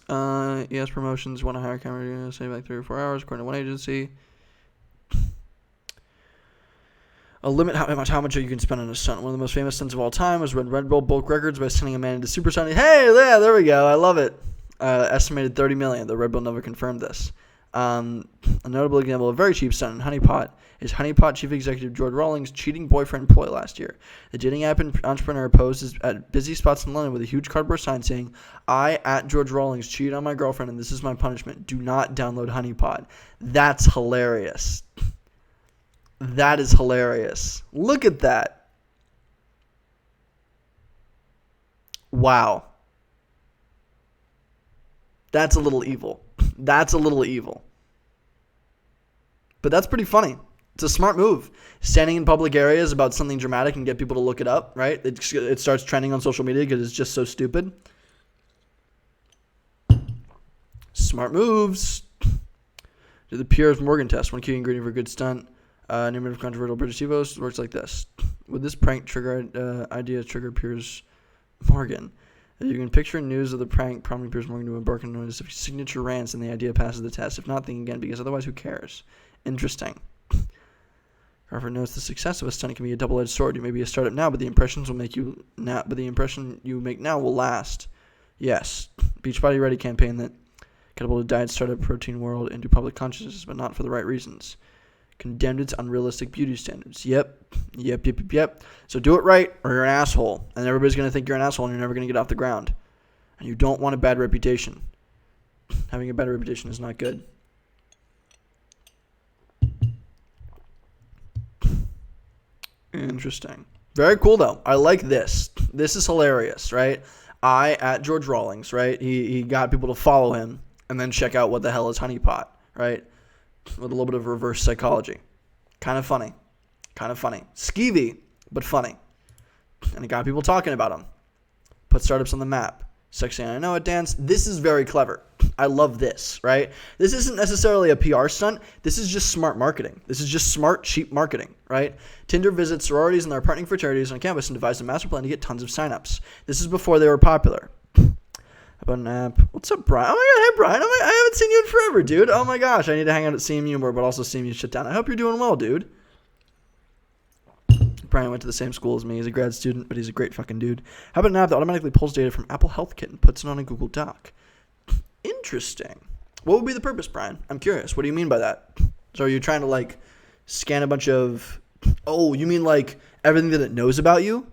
Yes, promotions. Want to hire camera, save like 3 or 4 hours, according to one agency. A limit how much you can spend on a stunt. One of the most famous stunts of all time was when Red Bull broke records by sending a man into super stunt. Hey, yeah, there we go. I love it. Estimated $30 million. The Red Bull never confirmed this. A notable example of a very cheap stunt in Honey Pot is Honey Pot chief executive George Rawlings' cheating boyfriend ploy last year. The dating app entrepreneur posed at busy spots in London with a huge cardboard sign saying, "I, at George Rawlings, cheated on my girlfriend and this is my punishment. Do not download Honey Pot." That's hilarious. That is hilarious. Look at that. Wow. That's a little evil. That's a little evil. But that's pretty funny. It's a smart move. Standing in public areas about something dramatic and get people to look it up, right? It starts trending on social media because it's just so stupid. Smart moves. Do the PR Morgan test. One key ingredient for a good stunt. Name of controversial British Evos works like this. Would this prank idea trigger Piers Morgan? You can picture news of the prank prompting Piers Morgan to embark on his signature rants and the idea passes the test. If not, think again, because otherwise who cares? Interesting. Crawford notes the success of a stunt can be a double-edged sword. You may be a startup now, but the impression you make now will last. Yes. Beachbody Ready campaign that catapulted diet startup protein world into public consciousness, but not for the right reasons. Condemned its unrealistic beauty standards. Yep. So do it right or you're an asshole. And everybody's going to think you're an asshole and you're never going to get off the ground. And you don't want a bad reputation. Having a bad reputation is not good. Interesting. Very cool, though. I like this. This is hilarious, right? At George Rawlings, right? He got people to follow him and then check out what the hell is Honey Pot, right? With a little bit of reverse psychology. Kind of funny. Skeevy, but funny. And it got people talking about him. Put startups on the map. Sexy, I know it, dance. This is very clever. I love this, right? This isn't necessarily a PR stunt. This is just smart marketing. This is just smart, cheap marketing, right? Tinder visits sororities and their partnering fraternities on campus and devised a master plan to get tons of signups. This is before they were popular. About an app. What's up, Brian? Oh my god, hey Brian. I haven't seen you in forever, dude. Oh my gosh, I need to hang out at CMU more, but also CMU shit down. I hope you're doing well, dude. Brian went to the same school as me. He's a grad student, but he's a great fucking dude. How about an app that automatically pulls data from Apple Health Kit and puts it on a Google Doc? Interesting. What would be the purpose, Brian? I'm curious. What do you mean by that? So are you trying to like scan a bunch of... Oh, you mean like everything that it knows about you.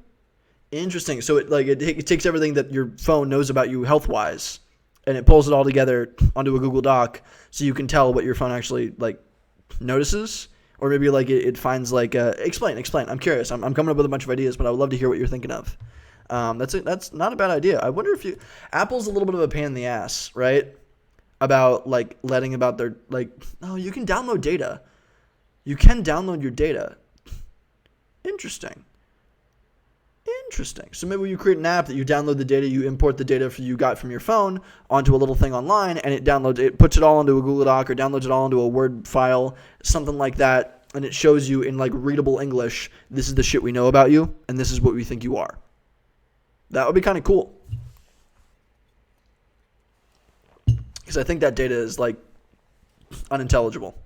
Interesting. So it takes everything that your phone knows about you health wise, and it pulls it all together onto a Google Doc, so you can tell what your phone actually like notices, or maybe like it finds like explain. I'm curious. I'm coming up with a bunch of ideas, but I would love to hear what you're thinking of. That's not a bad idea. I wonder if Apple's a little bit of a pain in the ass, right? About like letting about their like, oh, you can download data. You can download your data. Interesting. So maybe you create an app that you download the data, you import the data you got from your phone onto a little thing online, and it puts it all into a Google Doc or downloads it all into a Word file, something like that, and it shows you in like readable English, this is the shit we know about you, and this is what we think you are. That would be kind of cool. Because I think that data is like unintelligible.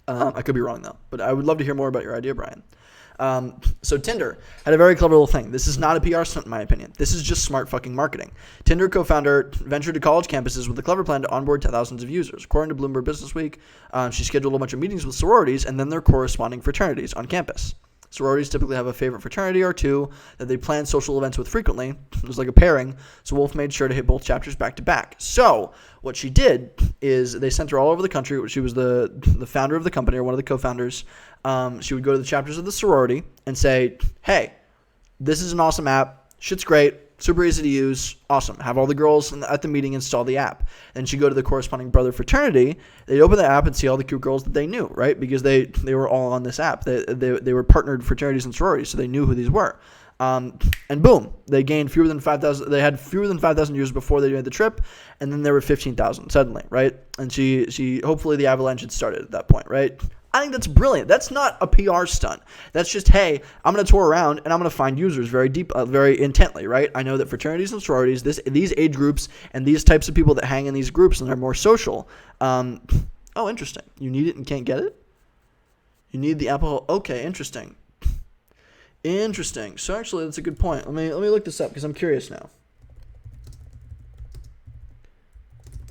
I could be wrong though, but I would love to hear more about your idea, Brian. So Tinder had a very clever little thing. This is not a PR stunt in my opinion. This is just smart fucking marketing. Tinder co-founder ventured to college campuses with a clever plan to onboard thousands of users. According to Bloomberg Businessweek, she scheduled a bunch of meetings with sororities and then their corresponding fraternities on campus. Sororities typically have a favorite fraternity or two that they plan social events with frequently. It was like a pairing, so Wolf made sure to hit both chapters back to back. So what she did is they sent her all over the country. She was the founder of the company, or one of the co-founders. She would go to the chapters of the sorority and say, hey, this is an awesome app. Shit's great. Super easy to use. Awesome. Have all the girls at the meeting install the app. Then she'd go to the corresponding brother fraternity. They'd open the app and see all the cute girls that they knew, right? Because they were all on this app. They were partnered fraternities and sororities, so they knew who these were. And boom, they gained fewer than 5,000. They had fewer than 5,000 users before they made the trip, and then there were 15,000 suddenly, right? And she hopefully the avalanche had started at that point, right? I think that's brilliant. That's not a PR stunt. That's just, hey, I'm going to tour around and I'm going to find users very intently, right? I know that fraternities and sororities, these age groups and these types of people that hang in these groups and are more social. Oh, interesting. You need it and can't get it? You need the Apple. Okay, interesting. So actually, that's a good point. Let me look this up because I'm curious now.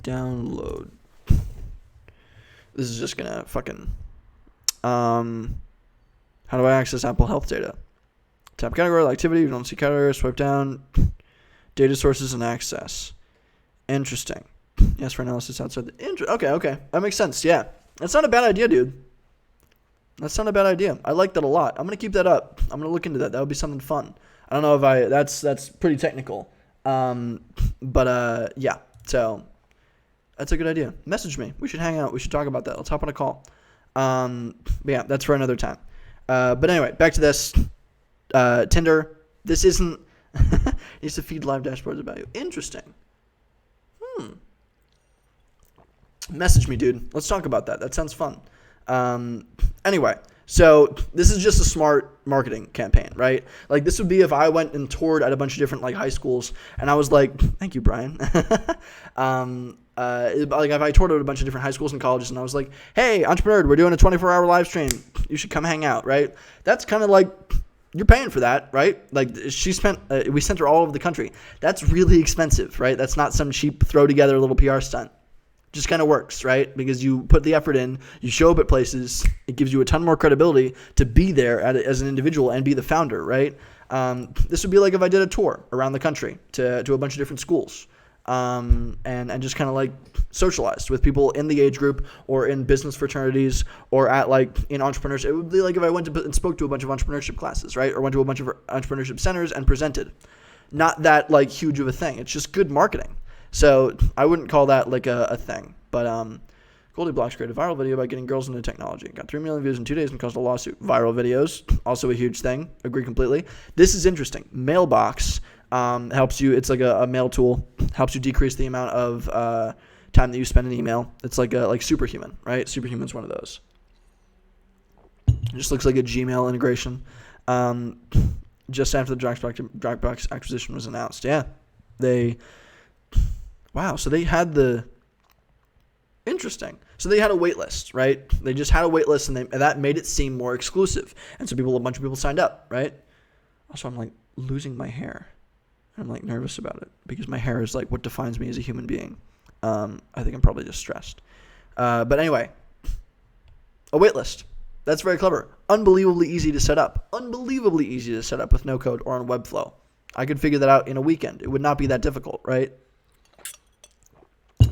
Download. This is just going to fucking... how do I access Apple Health data? Tap category, activity. You don't see category. Swipe down. Data sources and access. Interesting. Yes, for analysis outside the... Okay. That makes sense. Yeah. That's not a bad idea, dude. That's not a bad idea. I like that a lot. I'm going to keep that up. I'm going to look into that. That would be something fun. I don't know if that's pretty technical. But yeah. So that's a good idea. Message me. We should hang out. We should talk about that. Let's hop on a call. But yeah, that's for another time. But anyway, back to this. Tinder. This isn't needs to feed live dashboards about you. Interesting. Message me, dude. Let's talk about that. That sounds fun. Anyway, so this is just a smart marketing campaign, right? Like this would be if I went and toured at a bunch of different like high schools and I was like, thank you, Brian. Like if I toured at a bunch of different high schools and colleges and I was like, hey, EntrepreNerd, we're doing a 24-hour live stream. You should come hang out, right? That's kind of like, you're paying for that, right? Like we sent her all over the country. That's really expensive, right? That's not some cheap throw together little PR stunt. Just kind of works, right? Because you put the effort in, you show up at places, it gives you a ton more credibility to be there as an individual and be the founder, right? This would be like if I did a tour around the country to a bunch of different schools, and just kind of like socialized with people in the age group or in business fraternities or at like in entrepreneurship. It would be like if I went and spoke to a bunch of entrepreneurship classes, right? Or went to a bunch of entrepreneurship centers and presented. Not that like huge of a thing. It's just good marketing. So I wouldn't call that like a thing. But Goldie Blox created a viral video about getting girls into technology. Got 3 million views in 2 days and caused a lawsuit. Viral videos, also a huge thing. Agree completely. This is interesting. Mailbox helps you. It's like a mail tool. Helps you decrease the amount of time that you spend in email. It's like Superhuman, right? Superhuman's one of those. It just looks like a Gmail integration. Just after the Dropbox acquisition was announced. Yeah. Wow, so they had interesting. So they had a wait list, right? They just had a wait list, and that made it seem more exclusive. And so a bunch of people signed up, right? Also, I'm like losing my hair. I'm like nervous about it because my hair is like what defines me as a human being. I think I'm probably just stressed. But anyway, a wait list. That's very clever. Unbelievably easy to set up. Unbelievably easy to set up with no code or on Webflow. I could figure that out in a weekend. It would not be that difficult, right?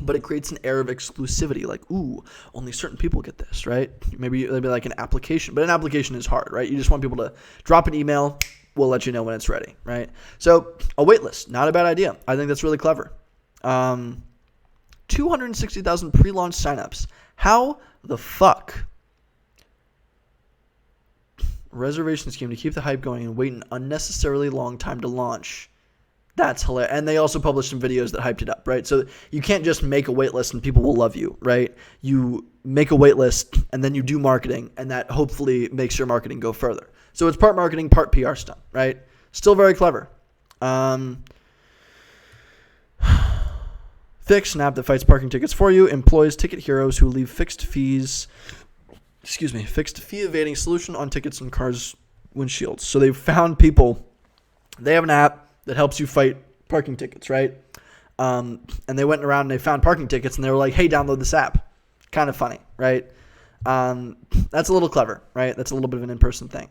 But it creates an air of exclusivity, like, ooh, only certain people get this, right? Maybe it'll be like an application, but an application is hard, right? You just want people to drop an email, we'll let you know when it's ready, right? So a waitlist, not a bad idea. I think that's really clever. 260,000 pre-launch signups. How the fuck? Reservation scheme to keep the hype going and wait an unnecessarily long time to launch. That's hilarious. And they also published some videos that hyped it up, right? So you can't just make a wait list and people will love you, right? You make a wait list and then you do marketing, and that hopefully makes your marketing go further. So it's part marketing, part PR stunt, right? Still very clever. Fix, an app that fights parking tickets for you, employs ticket heroes who leave fixed fee evading solution on tickets and cars' windshields. So they've found people, they have an app that helps you fight parking tickets, right? And they went around and they found parking tickets and they were like, hey, download this app. Kind of funny, right? That's a little clever, right? That's a little bit of an in-person thing.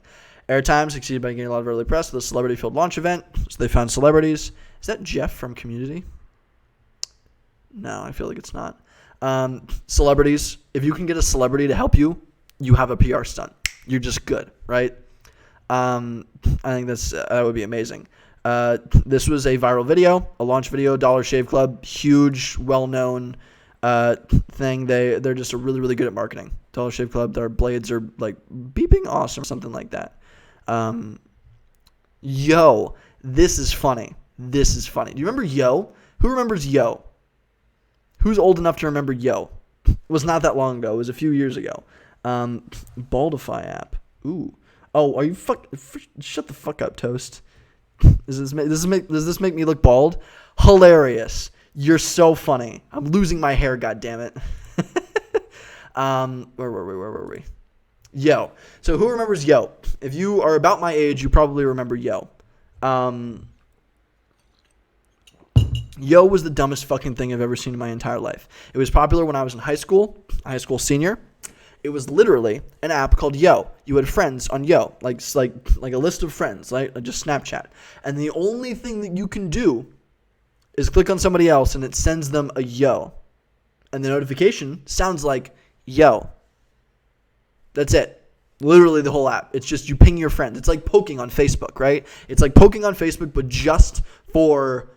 Airtime succeeded by getting a lot of early press with a celebrity-filled launch event. So they found celebrities. Is that Jeff from Community? No, I feel like it's not. Celebrities. If you can get a celebrity to help you, you have a PR stunt. You're just good, right? I think that would be amazing. This was a viral video, a launch video, Dollar Shave Club, huge, well-known thing. They're just really, really good at marketing. Dollar Shave Club, their blades are like beeping awesome, something like that. Yo, this is funny. This is funny. Do you remember Yo? Who remembers Yo? Who's old enough to remember Yo? It was not that long ago. It was a few years ago. Baldify app. Ooh. Oh, are you shut the fuck up, Toast. Does this make me look bald? Hilarious. You're so funny. I'm losing my hair, goddammit. Where were we? Yo. So who remembers Yo? If you are about my age, you probably remember Yo. Yo was the dumbest fucking thing I've ever seen in my entire life. It was popular when I was in high school senior. It was literally an app called Yo. You had friends on Yo, like a list of friends, right? Like just Snapchat. And the only thing that you can do is click on somebody else and it sends them a Yo. And the notification sounds like Yo. That's it. Literally the whole app. It's just you ping your friends. It's like poking on Facebook, right? It's like poking on Facebook, but just for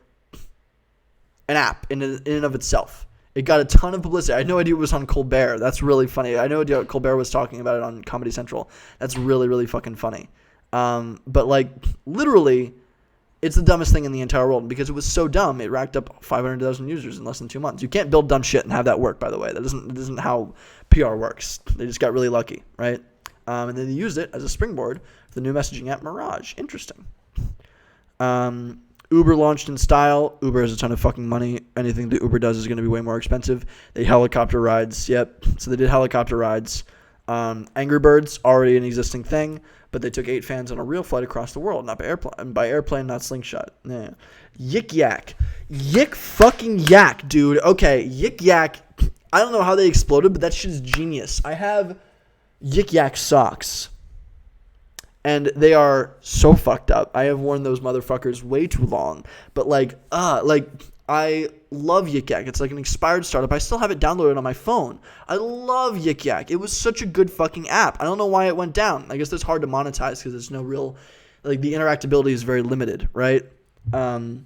an app in and of itself. It got a ton of publicity. I had no idea it was on Colbert. That's really funny. I had no idea Colbert was talking about it on Comedy Central. That's really, really fucking funny. But like literally, it's the dumbest thing in the entire world because it was so dumb. It racked up 500,000 users in less than 2 months. You can't build dumb shit and have that work, by the way. That isn't how PR works. They just got really lucky, right? And then they used it as a springboard for the new messaging app Mirage. Interesting. Uber launched in style. Uber has a ton of fucking money. Anything that Uber does is going to be way more expensive. They helicopter rides. Yep. So they did helicopter rides. Angry Birds, already an existing thing, but they took 8 fans on a real flight across the world, not by airplane. By airplane, not slingshot. Yeah. Yik Yak. Yik fucking Yak, dude. Okay, Yik Yak. I don't know how they exploded, but that shit is genius. I have Yik Yak socks. And they are so fucked up. I have worn those motherfuckers way too long. But I love Yik Yak. It's like an expired startup. I still have it downloaded on my phone. I love Yik Yak. It was such a good fucking app. I don't know why it went down. I guess it's hard to monetize because there's no real, like the interactability is very limited, right? I don't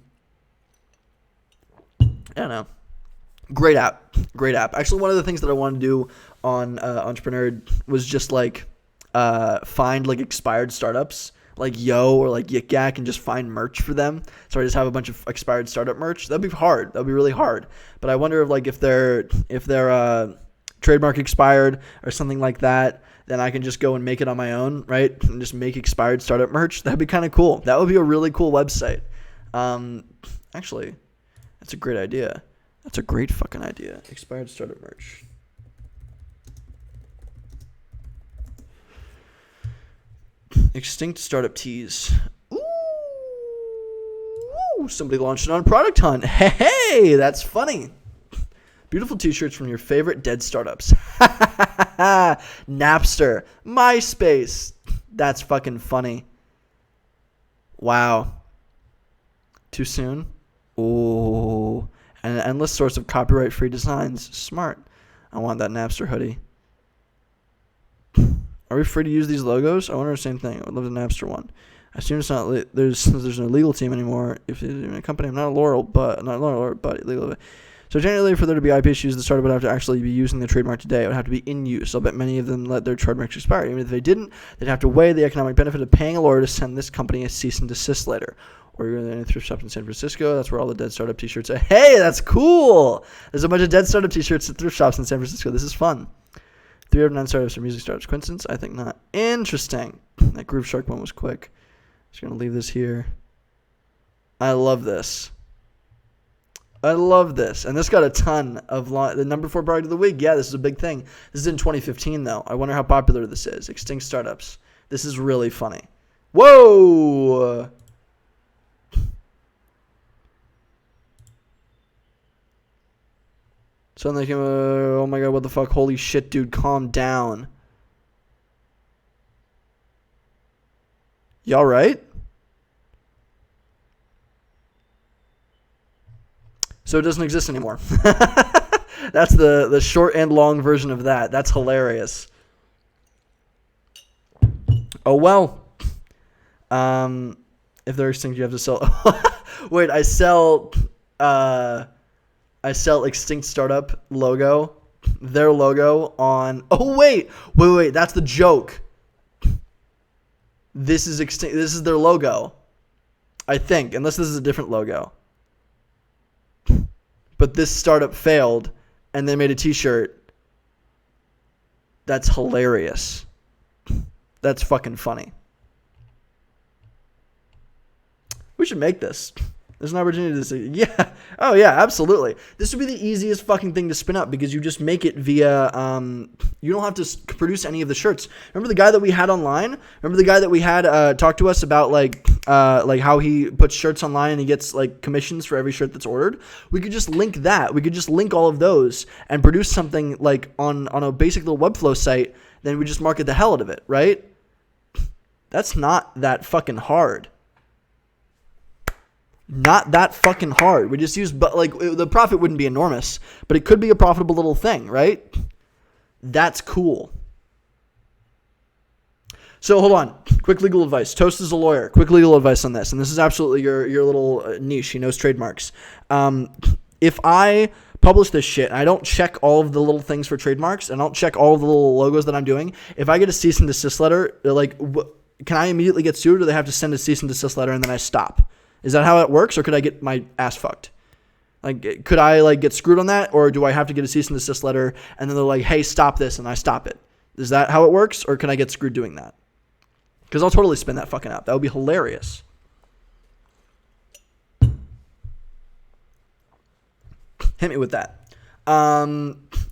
know. Great app. Great app. Actually, one of the things that I wanted to do on EntrepreNerd was just like, find like expired startups like Yo or like Yik Yak and just find merch for them. So I just have a bunch of expired startup merch. That'd be hard. That'd be really hard. But I wonder if their trademark expired or something like that, then I can just go and make it on my own, right? And just make expired startup merch. That'd be kind of cool. That would be a really cool website. Actually, that's a great idea. That's a great fucking idea. Expired startup merch. Extinct startup teas. Ooh, somebody launched it on Product Hunt. Hey, that's funny. Beautiful t-shirts from your favorite dead startups. Napster. MySpace. That's fucking funny. Wow. Too soon? Ooh. And an endless source of copyright-free designs. Smart. I want that Napster hoodie. Are we free to use these logos? I wonder the same thing. I would love the Napster one. I assume it's not. There's no legal team anymore. If it's even a company, I'm not a lawyer, but legal. So generally, for there to be IP issues, the startup would have to actually be using the trademark today. It would have to be in use. I'll bet many of them let their trademarks expire. Even if they didn't, they'd have to weigh the economic benefit of paying a lawyer to send this company a cease and desist letter. Or you're in a thrift shop in San Francisco. That's where all the dead startup t-shirts are. Hey, that's cool. There's a bunch of dead startup t-shirts at thrift shops in San Francisco. This is fun. 3 out of 9 startups are music startups. Coincidence? I think not. Interesting. That Groove Shark one was quick. Just going to leave this here. I love this. And this got a ton of the number 4 product of the week. Yeah, this is a big thing. This is in 2015, though. I wonder how popular this is. Extinct startups. This is really funny. Whoa! Suddenly came, oh my god, what the fuck? Holy shit, dude, calm down. Y'all right? So it doesn't exist anymore. That's the short and long version of that. That's hilarious. Oh well. If they're extinct, you have to sell. Wait, I sell Extinct Startup logo, their logo on. Oh wait, that's the joke. This is Extinct. This is their logo, I think, unless this is a different logo. But this startup failed, and they made a T-shirt. That's hilarious. That's fucking funny. We should make this. There's an opportunity to say, yeah. Oh, yeah, absolutely. This would be the easiest fucking thing to spin up because you just make it via, you don't have to produce any of the shirts. Remember the guy that we had online? Remember the guy that we had talk to us about, like how he puts shirts online and he gets, like, commissions for every shirt that's ordered? We could just link that. We could just link all of those and produce something, like, on a basic little Webflow site. Then we just market the hell out of it, right? That's not that fucking hard. Not that fucking hard. We just use, but like the profit wouldn't be enormous, but it could be a profitable little thing, right? That's cool. So hold on. Quick legal advice. Toast is a lawyer. Quick legal advice on this, and this is absolutely your little niche. He knows trademarks. If I publish this shit and I don't check all of the little things for trademarks and I don't check all of the little logos that I'm doing, if I get a cease and desist letter, like, can I immediately get sued, or do they have to send a cease and desist letter and then I stop? Is that how it works, or could I get my ass fucked? Like, could I, like, get screwed on that, or do I have to get a cease and desist letter, and then they're like, hey, stop this, and I stop it? Is that how it works, or can I get screwed doing that? Because I'll totally spin that fucking out. That would be hilarious. Hit me with that.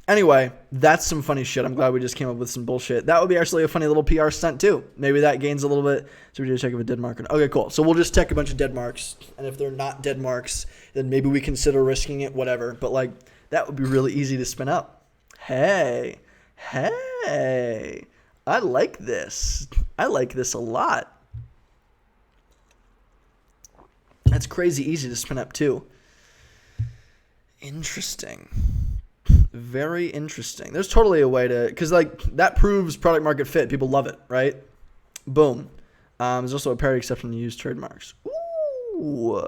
Anyway, that's some funny shit. I'm glad we just came up with some bullshit. That would be actually a funny little PR stunt too. Maybe that gains a little bit. So we do check if a dead mark. Okay, cool. So we'll just check a bunch of dead marks. And if they're not dead marks, then maybe we consider risking it, whatever. But like, that would be really easy to spin up. Hey, I like this. I like this a lot. That's crazy easy to spin up too. Interesting. Very interesting. There's totally a way to, because like that proves product market fit. People love it, right? Boom. There's also a parity exception to use trademarks. Ooh,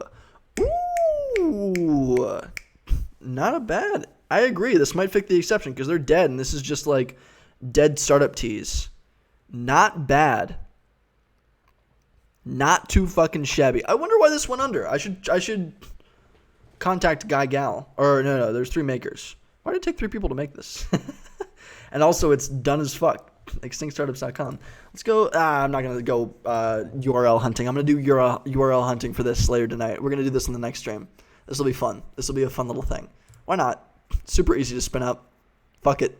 not a bad. I agree. This might fit the exception because they're dead, and this is just like dead startup tees. Not bad. Not too fucking shabby. I wonder why this went under. I should contact Guy Gal. Or no, there's 3 makers. Why did it take 3 people to make this? And also, it's done as fuck. ExtinctStartups.com. Let's go. I'm not going to go URL hunting. I'm going to do URL hunting for this later tonight. We're going to do this in the next stream. This will be fun. This will be a fun little thing. Why not? Super easy to spin up. Fuck it.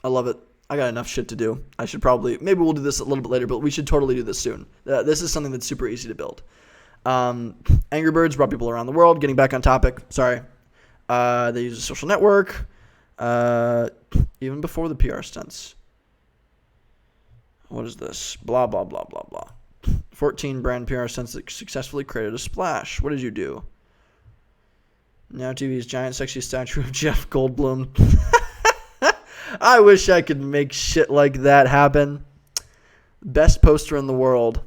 I love it. I got enough shit to do. I should probably, maybe we'll do this a little bit later, but we should totally do this soon. This is something that's super easy to build. Angry Birds brought people around the world. Getting back on topic. Sorry. They use a social network. Even before the PR stunts. What is this? Blah, blah, blah, blah, blah. 14 brand PR stunts that successfully created a splash. What did you do? Now TV's giant sexy statue of Jeff Goldblum. I wish I could make shit like that happen. Best poster in the world.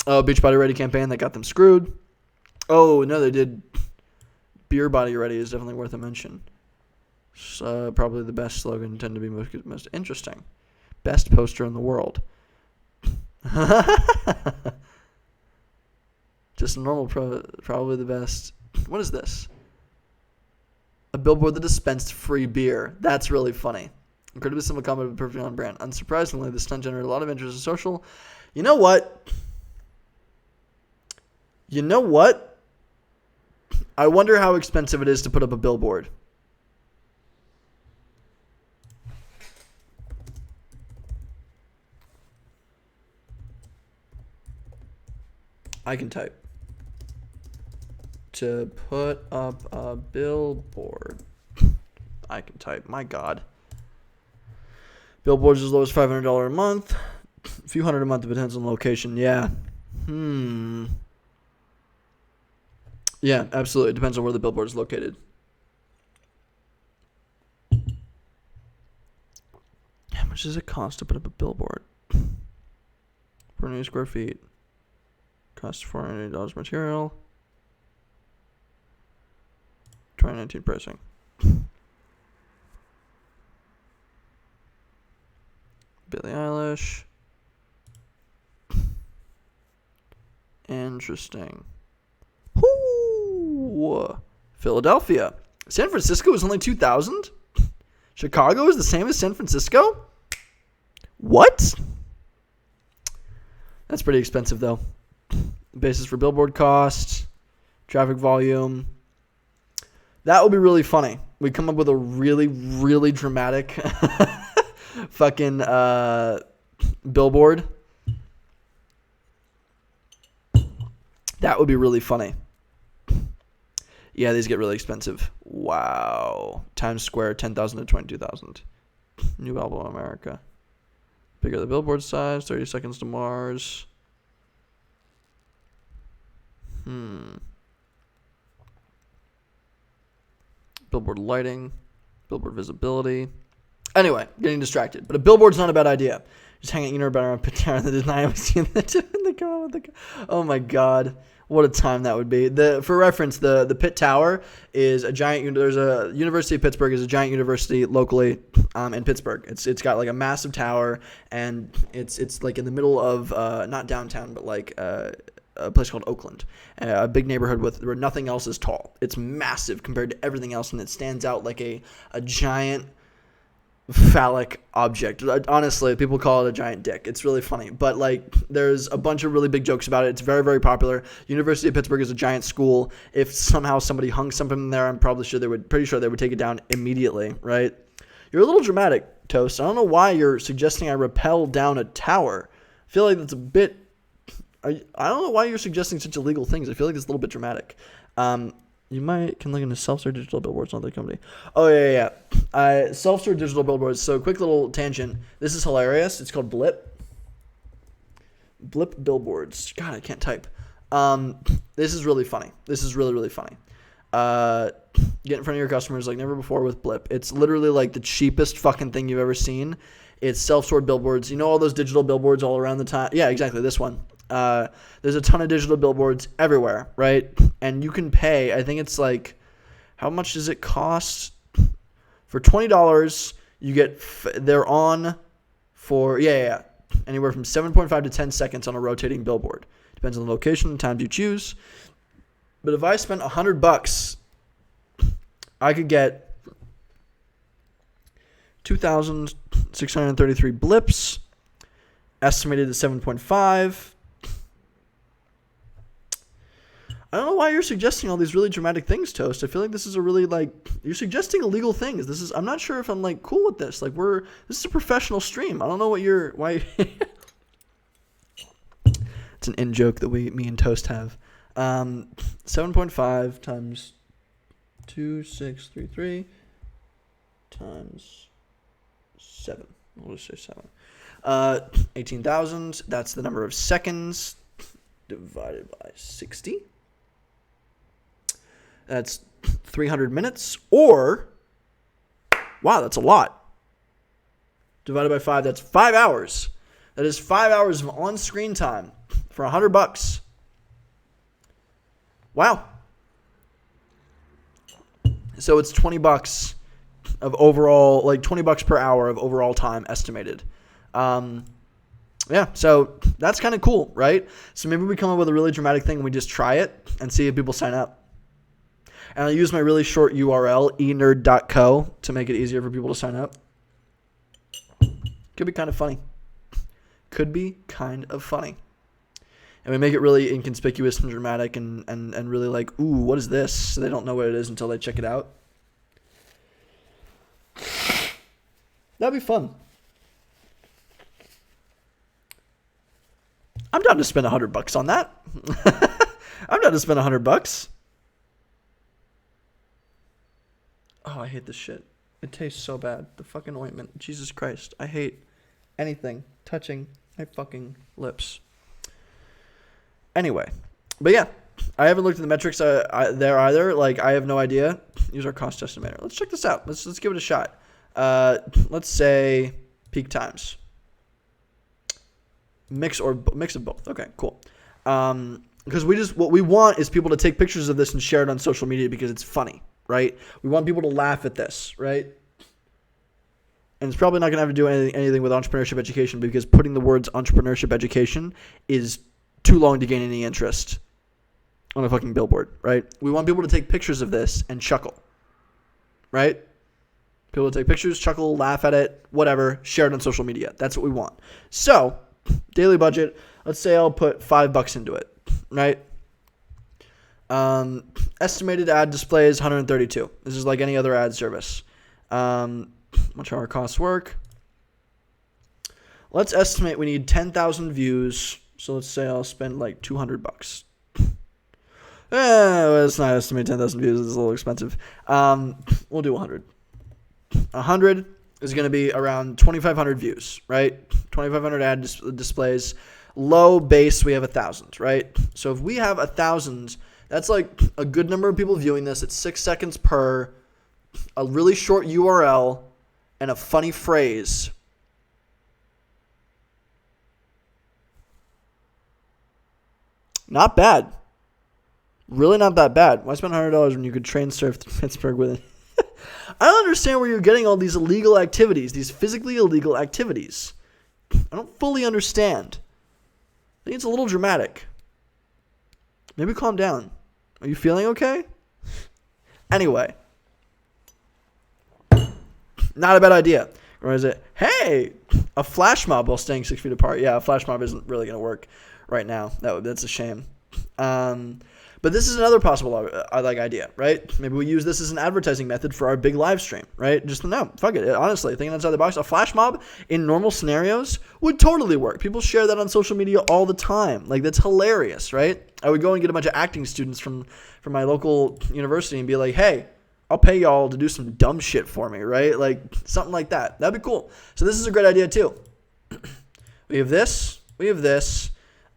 Oh, Beachbody Ready campaign that got them screwed. Oh, no, they did. Beer Body Ready is definitely worth a mention. Probably the best slogan, tend to be most interesting. Best poster in the world. Just normal, probably the best. What is this? A billboard that dispensed free beer. That's really funny. Incredibly simple comment, but perfectly on brand. Unsurprisingly, the stunt generated a lot of interest in social. You know what? I wonder how expensive it is to put up a billboard. I can type. To put up a billboard. I can type. My God. Billboards as low as $500 a month. A few hundred a month, depends on location. Yeah. Yeah, absolutely. It depends on where the billboard is located. How much does it cost to put up a billboard? 400 square feet. Cost $480 material. 2019 pricing. Billie Eilish. Interesting. Ooh. Philadelphia. San Francisco is only $2,000? Chicago is the same as San Francisco? What? That's pretty expensive, though. Basis for billboard cost, traffic volume. That would be really funny. We come up with a really, really dramatic fucking billboard. That would be really funny. Yeah, these get really expensive. Wow. Times Square, 10,000 to 22,000. New album America. Bigger the billboard size, 30 seconds to Mars. Billboard lighting, billboard visibility. Anyway, getting distracted. But a billboard's not a bad idea. Just hang it, around Pit Tower that did not see the car. Oh my God. What a time that would be. For reference, the Pitt Tower is a giant. There's a University of Pittsburgh is a giant university locally in Pittsburgh. It's got like a massive tower, and it's like in the middle of not downtown, but like a place called Oakland, a big neighborhood where nothing else is tall. It's massive compared to everything else, and it stands out like a giant phallic object. Honestly, people call it a giant dick. It's really funny, but like there's a bunch of really big jokes about it. It's very, very popular. University of Pittsburgh is a giant school. If somehow somebody hung something there, I'm pretty sure they would take it down immediately, right? You're a little dramatic, Toast. I don't know why you're suggesting I rappel down a tower. I feel like that's a bit. I don't know why you're suggesting such illegal things. I feel like it's a little bit dramatic. You can look into self-serve digital billboards on the company. Oh, yeah. Self-serve digital billboards. So, quick little tangent. This is hilarious. It's called Blip. Blip billboards. God, I can't type. This is really funny. This is really, really funny. Get in front of your customers like never before with Blip. It's literally like the cheapest fucking thing you've ever seen. It's self-serve billboards. You know all those digital billboards all around the time? Yeah, exactly. This one. There's a ton of digital billboards everywhere, right? And you can pay, I think it's like, how much does it cost? For $20, you get, they're on for, anywhere from 7.5 to 10 seconds on a rotating billboard. Depends on the location and times you choose. But if I spent $100, I could get 2,633 blips, estimated at 7.5. I don't know why you're suggesting all these really dramatic things, Toast. I feel like this is a really, you're suggesting illegal things. I'm not sure if I'm, cool with this. This is a professional stream. I don't know why. It's an in-joke that me and Toast have. 7.5 times 2633 times 7. We'll just say 7. 18,000. That's the number of seconds divided by 60. That's 300 minutes. Or, wow, that's a lot. Divided by 5, that's 5 hours. That is 5 hours of on-screen time for $100. Wow. So it's $20 of overall, like $20 per hour of overall time estimated. Yeah, so that's kind of cool, right? So maybe we come up with a really dramatic thing and we just try it and see if people sign up. And I'll use my really short URL, enerd.co, to make it easier for people to sign up. Could be kind of funny. Could be kind of funny. And we make it really inconspicuous and dramatic and really like, ooh, what is this? So they don't know what it is until they check it out. That'd be fun. I'm down to spend $100 on that. I'm down to spend $100. Oh, I hate this shit. It tastes so bad. The fucking ointment. Jesus Christ. I hate anything touching my fucking lips. Anyway. But yeah. I haven't looked at the metrics there either. Like, I have no idea. Use our cost estimator. Let's check this out. Let's give it a shot. Let's say peak times. Mix of both. Okay, cool. Because what we want is people to take pictures of this and share it on social media because it's funny, right? We want people to laugh at this, right? And it's probably not going to have to do anything with entrepreneurship education because putting the words entrepreneurship education is too long to gain any interest on a fucking billboard, right? We want people to take pictures of this and chuckle, right? People to take pictures, chuckle, laugh at it, whatever, share it on social media. That's what we want. So, daily budget, let's say I'll put $5 into it, right? Estimated ad displays, 132. This is like any other ad service. Much how our costs work. Let's estimate we need 10,000 views. So let's say I'll spend like $200. Let's not estimate 10,000 views. It's a little expensive. We'll do 100. 100 is going to be around 2,500 views, right? 2,500 ad displays. Low base, we have 1,000, right? So if we have 1,000, that's like a good number of people viewing this. It's 6 seconds per, a really short URL, and a funny phrase. Not bad. Really not that bad. Why spend $100 when you could train surf to Pittsburgh with it? I don't understand where you're getting all these illegal activities, these physically illegal activities. I don't fully understand. I think it's a little dramatic. Maybe calm down. Are you feeling okay? Anyway. Not a bad idea. Or is it, hey, a flash mob while staying 6 feet apart? Yeah, a flash mob isn't really going to work right now. That's a shame. But this is another possible idea, right? Maybe we use this as an advertising method for our big live stream, right? Just no, fuck it. Honestly, thinking outside the box, a flash mob in normal scenarios would totally work. People share that on social media all the time. Like, that's hilarious, right? I would go and get a bunch of acting students from my local university and be like, hey, I'll pay y'all to do some dumb shit for me, right? Like, something like that. That'd be cool. So this is a great idea, too. We have this.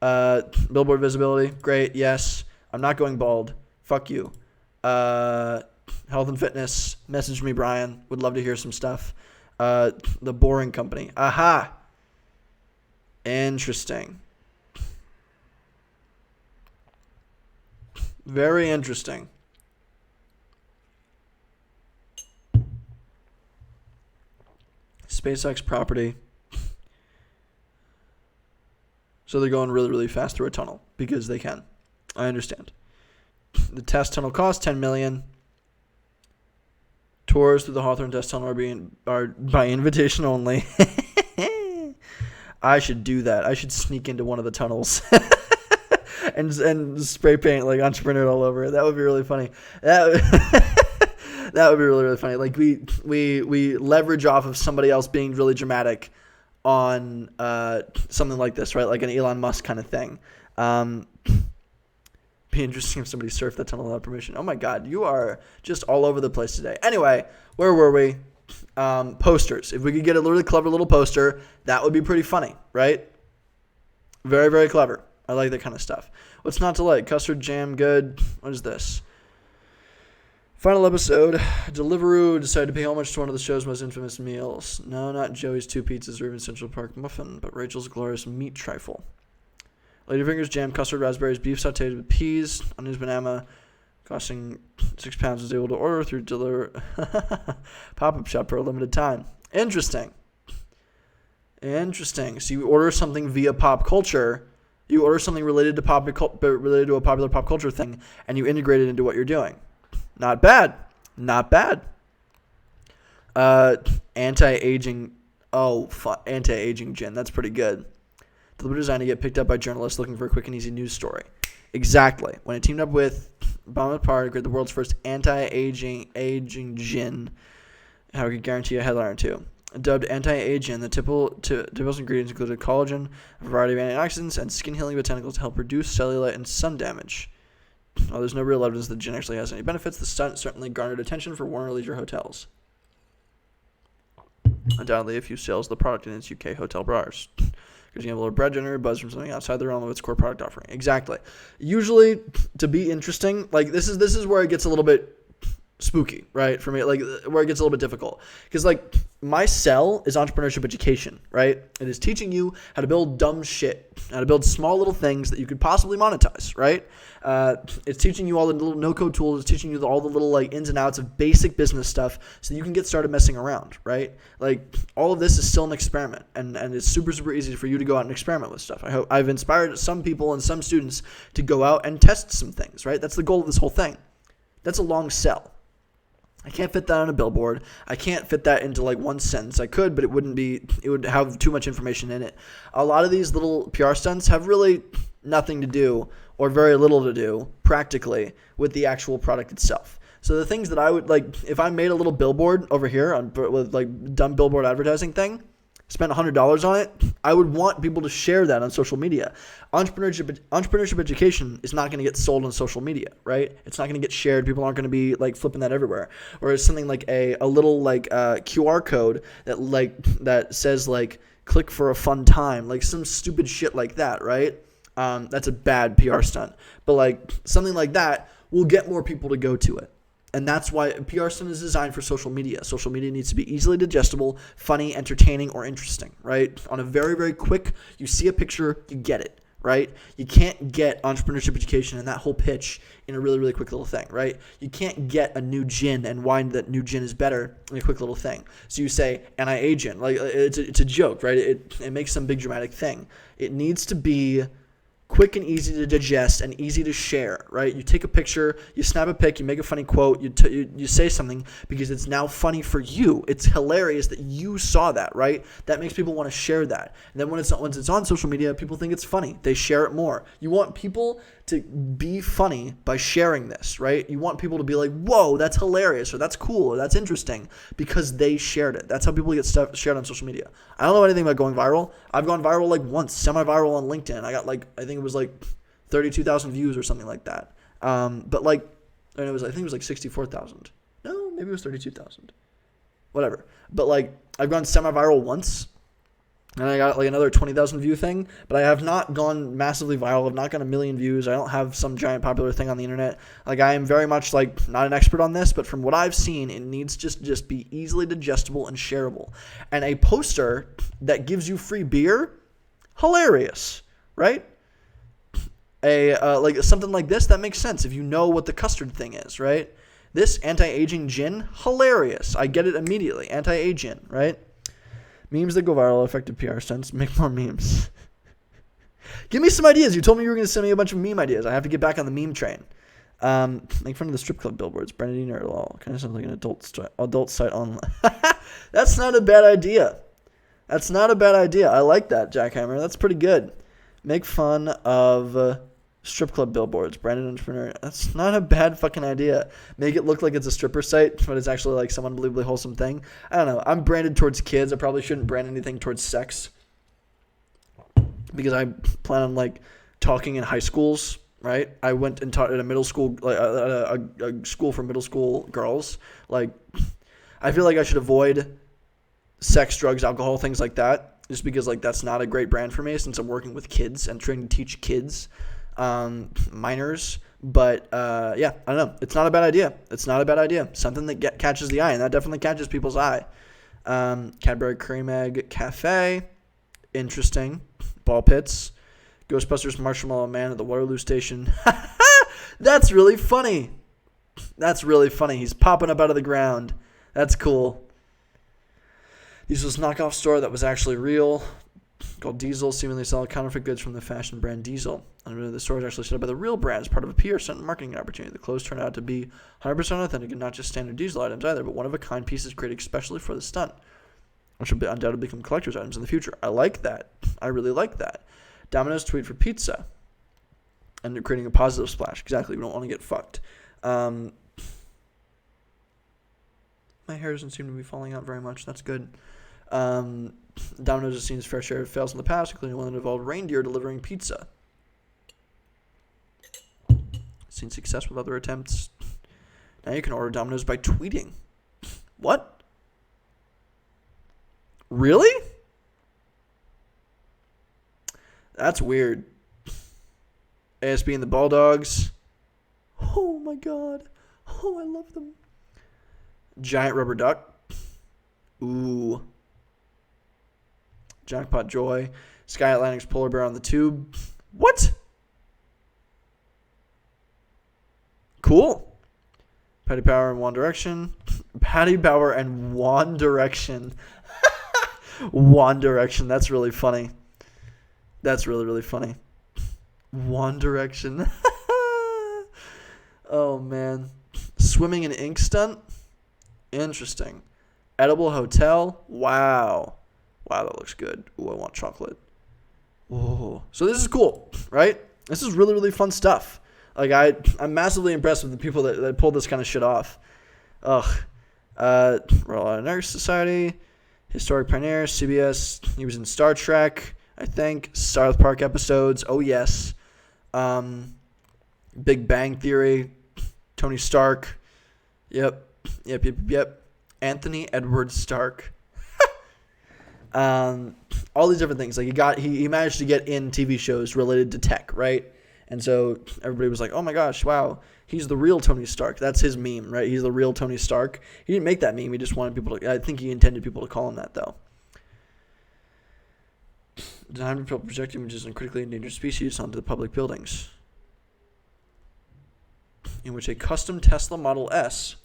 Billboard visibility. Great, yes. I'm not going bald. Fuck you. Health and fitness. Message me, Brian. Would love to hear some stuff. The Boring Company. Aha. Interesting. Very interesting. SpaceX property. So they're going really, really fast through a tunnel because they can. I understand. The test tunnel costs $10 million. Tours through the Hawthorne Test Tunnel are by invitation only. I should do that. I should sneak into one of the tunnels and spray paint like EntrepreNerd all over it. That would be really funny. That would be really, really funny. Like we leverage off of somebody else being really dramatic on something like this, right? Like an Elon Musk kind of thing. Be interesting if somebody surfed that tunnel without permission. Oh my God, you are just all over the place today. Anyway, where were we? Posters. If we could get a really clever little poster, that would be pretty funny, right? Very, very clever. I like that kind of stuff. What's not to like? Custard jam, good. What is this? Final episode. Deliveroo decided to pay homage to one of the show's most infamous meals. No, not Joey's 2 pizzas or even Central Park muffin, but Rachel's glorious meat trifle. Ladyfinger's jam, custard, raspberries, beef sauteed with peas, onions, banana, costing 6 pounds, was able to order through pop-up shop for a limited time. Interesting. So you order something via pop culture. You order something related to a popular pop culture thing, and you integrate it into what you're doing. Not bad. Anti-aging. Anti-aging gin. That's pretty good. Deliberate design to get picked up by journalists looking for a quick and easy news story. Exactly. When it teamed up with Bomb Par to create the world's first anti-aging gin, how we could guarantee a headline or two. Dubbed anti-aging, the typical ingredients included collagen, a variety of antioxidants, and skin-healing botanicals to help reduce cellulite and sun damage. While there's no real evidence that gin actually has any benefits, the stunt certainly garnered attention for Warner Leisure hotels. Undoubtedly, a few sales of the product in its UK hotel bars. Because you have a little bread generate buzz from something outside the realm of its core product offering. Exactly. Usually, to be interesting, like this is where it gets a little bit spooky, right? For me, like where it gets a little bit difficult. Because like my sell is entrepreneurship education, right? It is teaching you how to build dumb shit, how to build small little things that you could possibly monetize, right? It's teaching you all the little no-code tools. It's teaching you all the little like ins and outs of basic business stuff so that you can get started messing around, right? Like all of this is still an experiment, and it's super, super easy for you to go out and experiment with stuff. I hope I've inspired some people and some students to go out and test some things, right? That's the goal of this whole thing. That's a long sell. I can't fit that on a billboard. I can't fit that into like one sentence. I could, but it would have too much information in it. A lot of these little PR stunts have really nothing to do or very little to do practically with the actual product itself. So the things that I would like, if I made a little billboard over here with like dumb billboard advertising thing, spent $100 on it, I would want people to share that on social media. Entrepreneurship education is not going to get sold on social media, right? It's not going to get shared. People aren't going to be like flipping that everywhere. Or it's something like a little like QR code that says like click for a fun time, like some stupid shit like that, right? That's a bad PR stunt. But like something like that will get more people to go to it. And that's why PR stunt is designed for social media. Social media needs to be easily digestible, funny, entertaining, or interesting, right? On a very, very quick, you see a picture, you get it, right? You can't get entrepreneurship education and that whole pitch in a really, really quick little thing, right? You can't get a new gin and why that new gin is better in a quick little thing. So you say anti-aging, like it's a joke, right? It makes some big dramatic thing. It needs to be quick and easy to digest and easy to share, right? You take a picture, you snap a pic, you make a funny quote, you say something because it's now funny for you. It's hilarious that you saw that, right? That makes people want to share that. And then once it's on social media, people think it's funny. They share it more. You want people to be funny by sharing this, right? You want people to be like, whoa, that's hilarious, or that's cool, or that's interesting, because they shared it. That's how people get stuff shared on social media. I don't know anything about going viral. I've gone viral like once, semi-viral on LinkedIn. I got like, I think it was like 32,000 views or something like that. But like, and I think it was like 64,000. No, maybe it was 32,000. Whatever. But like, I've gone semi-viral once, and I got like another 20,000 view thing, but I have not gone massively viral. I've not got 1 million views. I don't have some giant popular thing on the internet. Like I am very much like not an expert on this, but from what I've seen, it needs just be easily digestible and shareable. And a poster that gives you free beer, hilarious, right? Like something like this, that makes sense if you know what the custard thing is, right? This anti-aging gin, hilarious. I get it immediately. Anti-aging, right? Memes that go viral, effective PR stunts, make more memes. Give me some ideas. You told me you were going to send me a bunch of meme ideas. I have to get back on the meme train. Make fun of the strip club billboards. Brandon or lol. Kind of sounds like an adult site online. That's not a bad idea. I like that, Jackhammer. That's pretty good. Make fun of strip club billboards. Branded EntrepreNerd. That's not a bad fucking idea. Make it look like it's a stripper site, but it's actually like some unbelievably wholesome thing. I don't know. I'm branded towards kids. I probably shouldn't brand anything towards sex, because I plan on like talking in high schools right? I went and taught at a middle school, like a school for middle school girls. Like, I feel like I should avoid sex, drugs, alcohol, things like that, just because like that's not a great brand for me since I'm working with kids and trying to teach kids, minors. But yeah, I don't know. It's not a bad idea. It's not a bad idea. Something that catches the eye, and that definitely catches people's eye. Cadbury Cream Egg Cafe, interesting. Ball pits. Ghostbusters Marshmallow Man at the Waterloo Station. That's really funny. That's really funny. He's popping up out of the ground. That's cool. Diesel's knockoff store that was actually real, called Diesel, seemingly selling counterfeit goods from the fashion brand Diesel. And the store was actually set up by the real brand as part of a PR stunt marketing opportunity. The clothes turned out to be 100% authentic and not just standard Diesel items either, but one-of-a-kind pieces created especially for the stunt, which will undoubtedly become collector's items in the future. I like that. I really like that. Domino's tweet for pizza. And they're creating a positive splash. Exactly. We don't want to get fucked. My hair doesn't seem to be falling out very much. That's good. Domino's has seen its fair share of fails in the past, including one that involved reindeer delivering pizza. Seen success with other attempts. Now you can order Domino's by tweeting. What? Really? That's weird. ASB and the Bulldogs. Oh my god. Oh, I love them. Giant rubber duck. Ooh. Jackpot Joy. Sky Atlantic's polar bear on the tube. What? Cool. Patty Power and One Direction. Patty Power and One Direction. One Direction. That's really funny. That's really, really funny. One Direction. Oh, man. Swimming in ink stunt. Interesting. Edible hotel. Wow. Wow, that looks good. Ooh, I want chocolate. Whoa. So this is cool, right? This is really, really fun stuff. Like, I'm massively impressed with the people that pulled this kind of shit off. Ugh. Royal Nurse Society. Historic Pioneer. CBS. He was in Star Trek, I think. South Park episodes. Oh, yes. Big Bang Theory. Tony Stark. Yep. Anthony Edward Stark. All these different things. Like he managed to get in TV shows related to tech, right? And so everybody was like, "Oh my gosh, wow, he's the real Tony Stark." That's his meme, right? He's the real Tony Stark. He didn't make that meme. He just wanted people to. I think he intended people to call him that, though. Designed to project images of critically endangered species onto the public buildings, in which a custom Tesla Model S.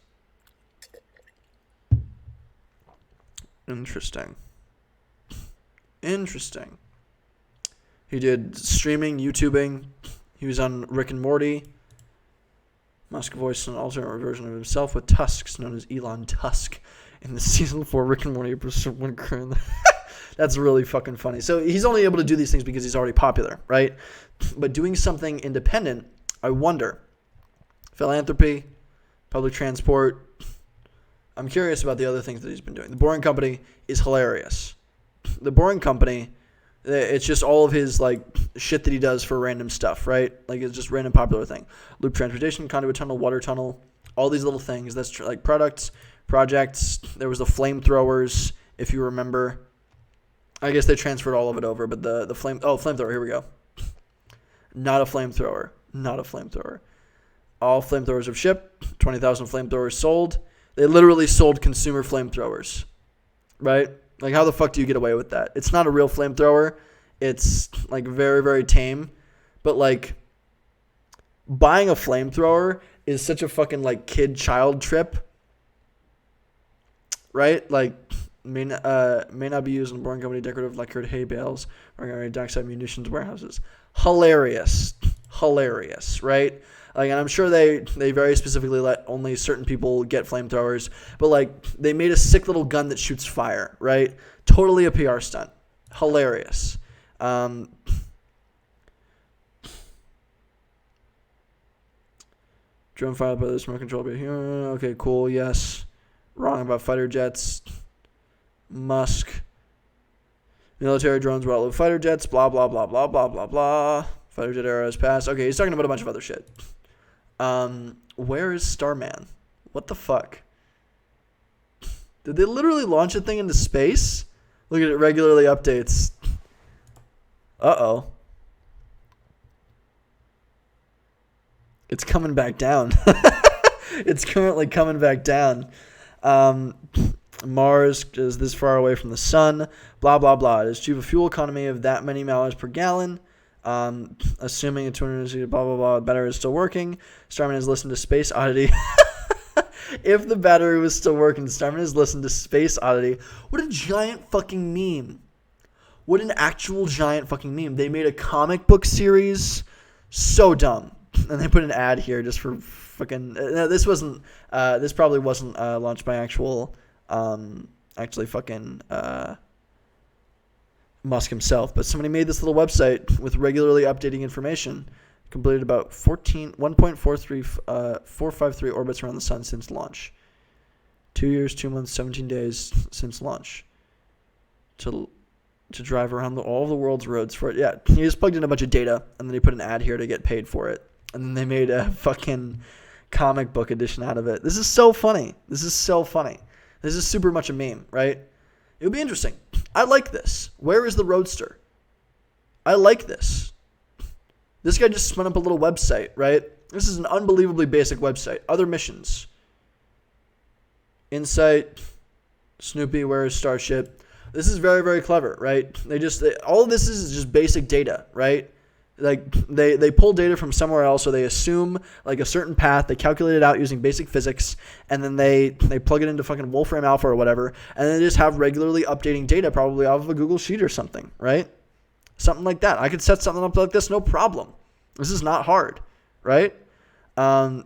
Interesting. He did streaming, YouTubing. He was on Rick and Morty. Musk voiced an alternate version of himself with tusks, known as Elon Tusk, in the season 4 Rick and Morty episode 1. That's really fucking funny. So he's only able to do these things because he's already popular, right? But doing something independent, I wonder. Philanthropy, public transport. I'm curious about the other things that he's been doing. The Boring Company is hilarious. The Boring Company, it's just all of his like shit that he does for random stuff, right? Like it's just random popular thing. Loop transportation, conduit tunnel, water tunnel, all these little things. That's like products, projects. There was the flamethrowers, if you remember. I guess they transferred all of it over, but the flamethrower. Here we go. Not a flamethrower. All flamethrowers have shipped. 20,000 flamethrowers sold. They literally sold consumer flamethrowers, right? Like, how the fuck do you get away with that? It's not a real flamethrower. It's, like, very, very tame. But, like, buying a flamethrower is such a fucking, like, kid-child trip, right? Like, may not be used in the Boring Company decorative lacquered hay bales or dockside munitions warehouses. Hilarious, right? Like, and I'm sure they very specifically let only certain people get flamethrowers, but like they made a sick little gun that shoots fire, right? Totally a PR stunt. Hilarious. Drone fired by the smoke control. Okay, cool. Yes. Wrong about fighter jets. Musk. Military drones will outlive fighter jets. Blah blah blah blah blah blah blah. Fighter jet era has passed. Okay, he's talking about a bunch of other shit. Where is Starman? What the fuck? Did they literally launch a thing into space? Look at it, regularly updates. Uh-oh. It's coming back down. It's currently coming back down. Mars is this far away from the sun. Blah, blah, blah. It achieve a fuel economy of that many miles per gallon. Assuming a 260 blah, blah, blah. Battery is still working. Starman has listened to Space Oddity. If the battery was still working, Starman has listened to Space Oddity. What a giant fucking meme. What an actual giant fucking meme. They made a comic book series. So dumb. And they put an ad here just for fucking... this wasn't... this probably wasn't launched by actually fucking Musk himself. But somebody made this little website with regularly updating information. Completed about 1.453 orbits around the sun since launch. 2 years, 2 months, 17 days since launch. To drive around all the world's roads for it. Yeah, he just plugged in a bunch of data, and then he put an ad here to get paid for it. And then they made a fucking comic book edition out of it. This is so funny. This is super much a meme, right? It would be interesting. I like this. Where is the Roadster? I like this. This guy just spun up a little website, right? This is an unbelievably basic website. Other missions. Insight. Snoopy, where is Starship? This is very, very clever, right? All of this is just basic data, right? Like, they pull data from somewhere else, or they assume, like, a certain path. They calculate it out using basic physics, and then they plug it into fucking Wolfram Alpha or whatever, and then they just have regularly updating data, probably off of a Google Sheet or something, right? Something like that. I could set something up like this, no problem. This is not hard, right? In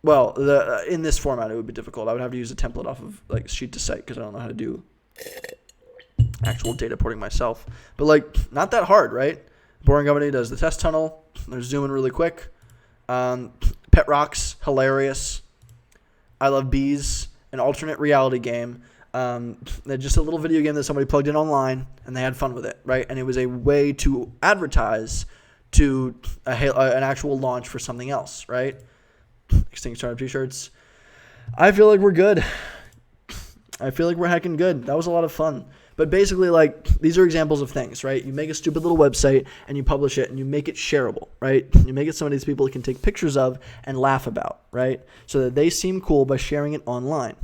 this format, it would be difficult. I would have to use a template off of like Sheet to Site because I don't know how to do actual data porting myself. But like, not that hard, right? Boring Company does the test tunnel. They're zooming really quick. Pet Rocks, hilarious. I Love Bees, an alternate reality game. They're just a little video game that somebody plugged in online, and they had fun with it, right? And it was a way to advertise to an actual launch for something else, right? Extinct Startup T-shirts. I feel like we're good. I feel like we're heckin' good. That was a lot of fun. But basically, like, these are examples of things, right? You make a stupid little website, and you publish it, and you make it shareable, right? You make it something these people can take pictures of and laugh about, right? So that they seem cool by sharing it online.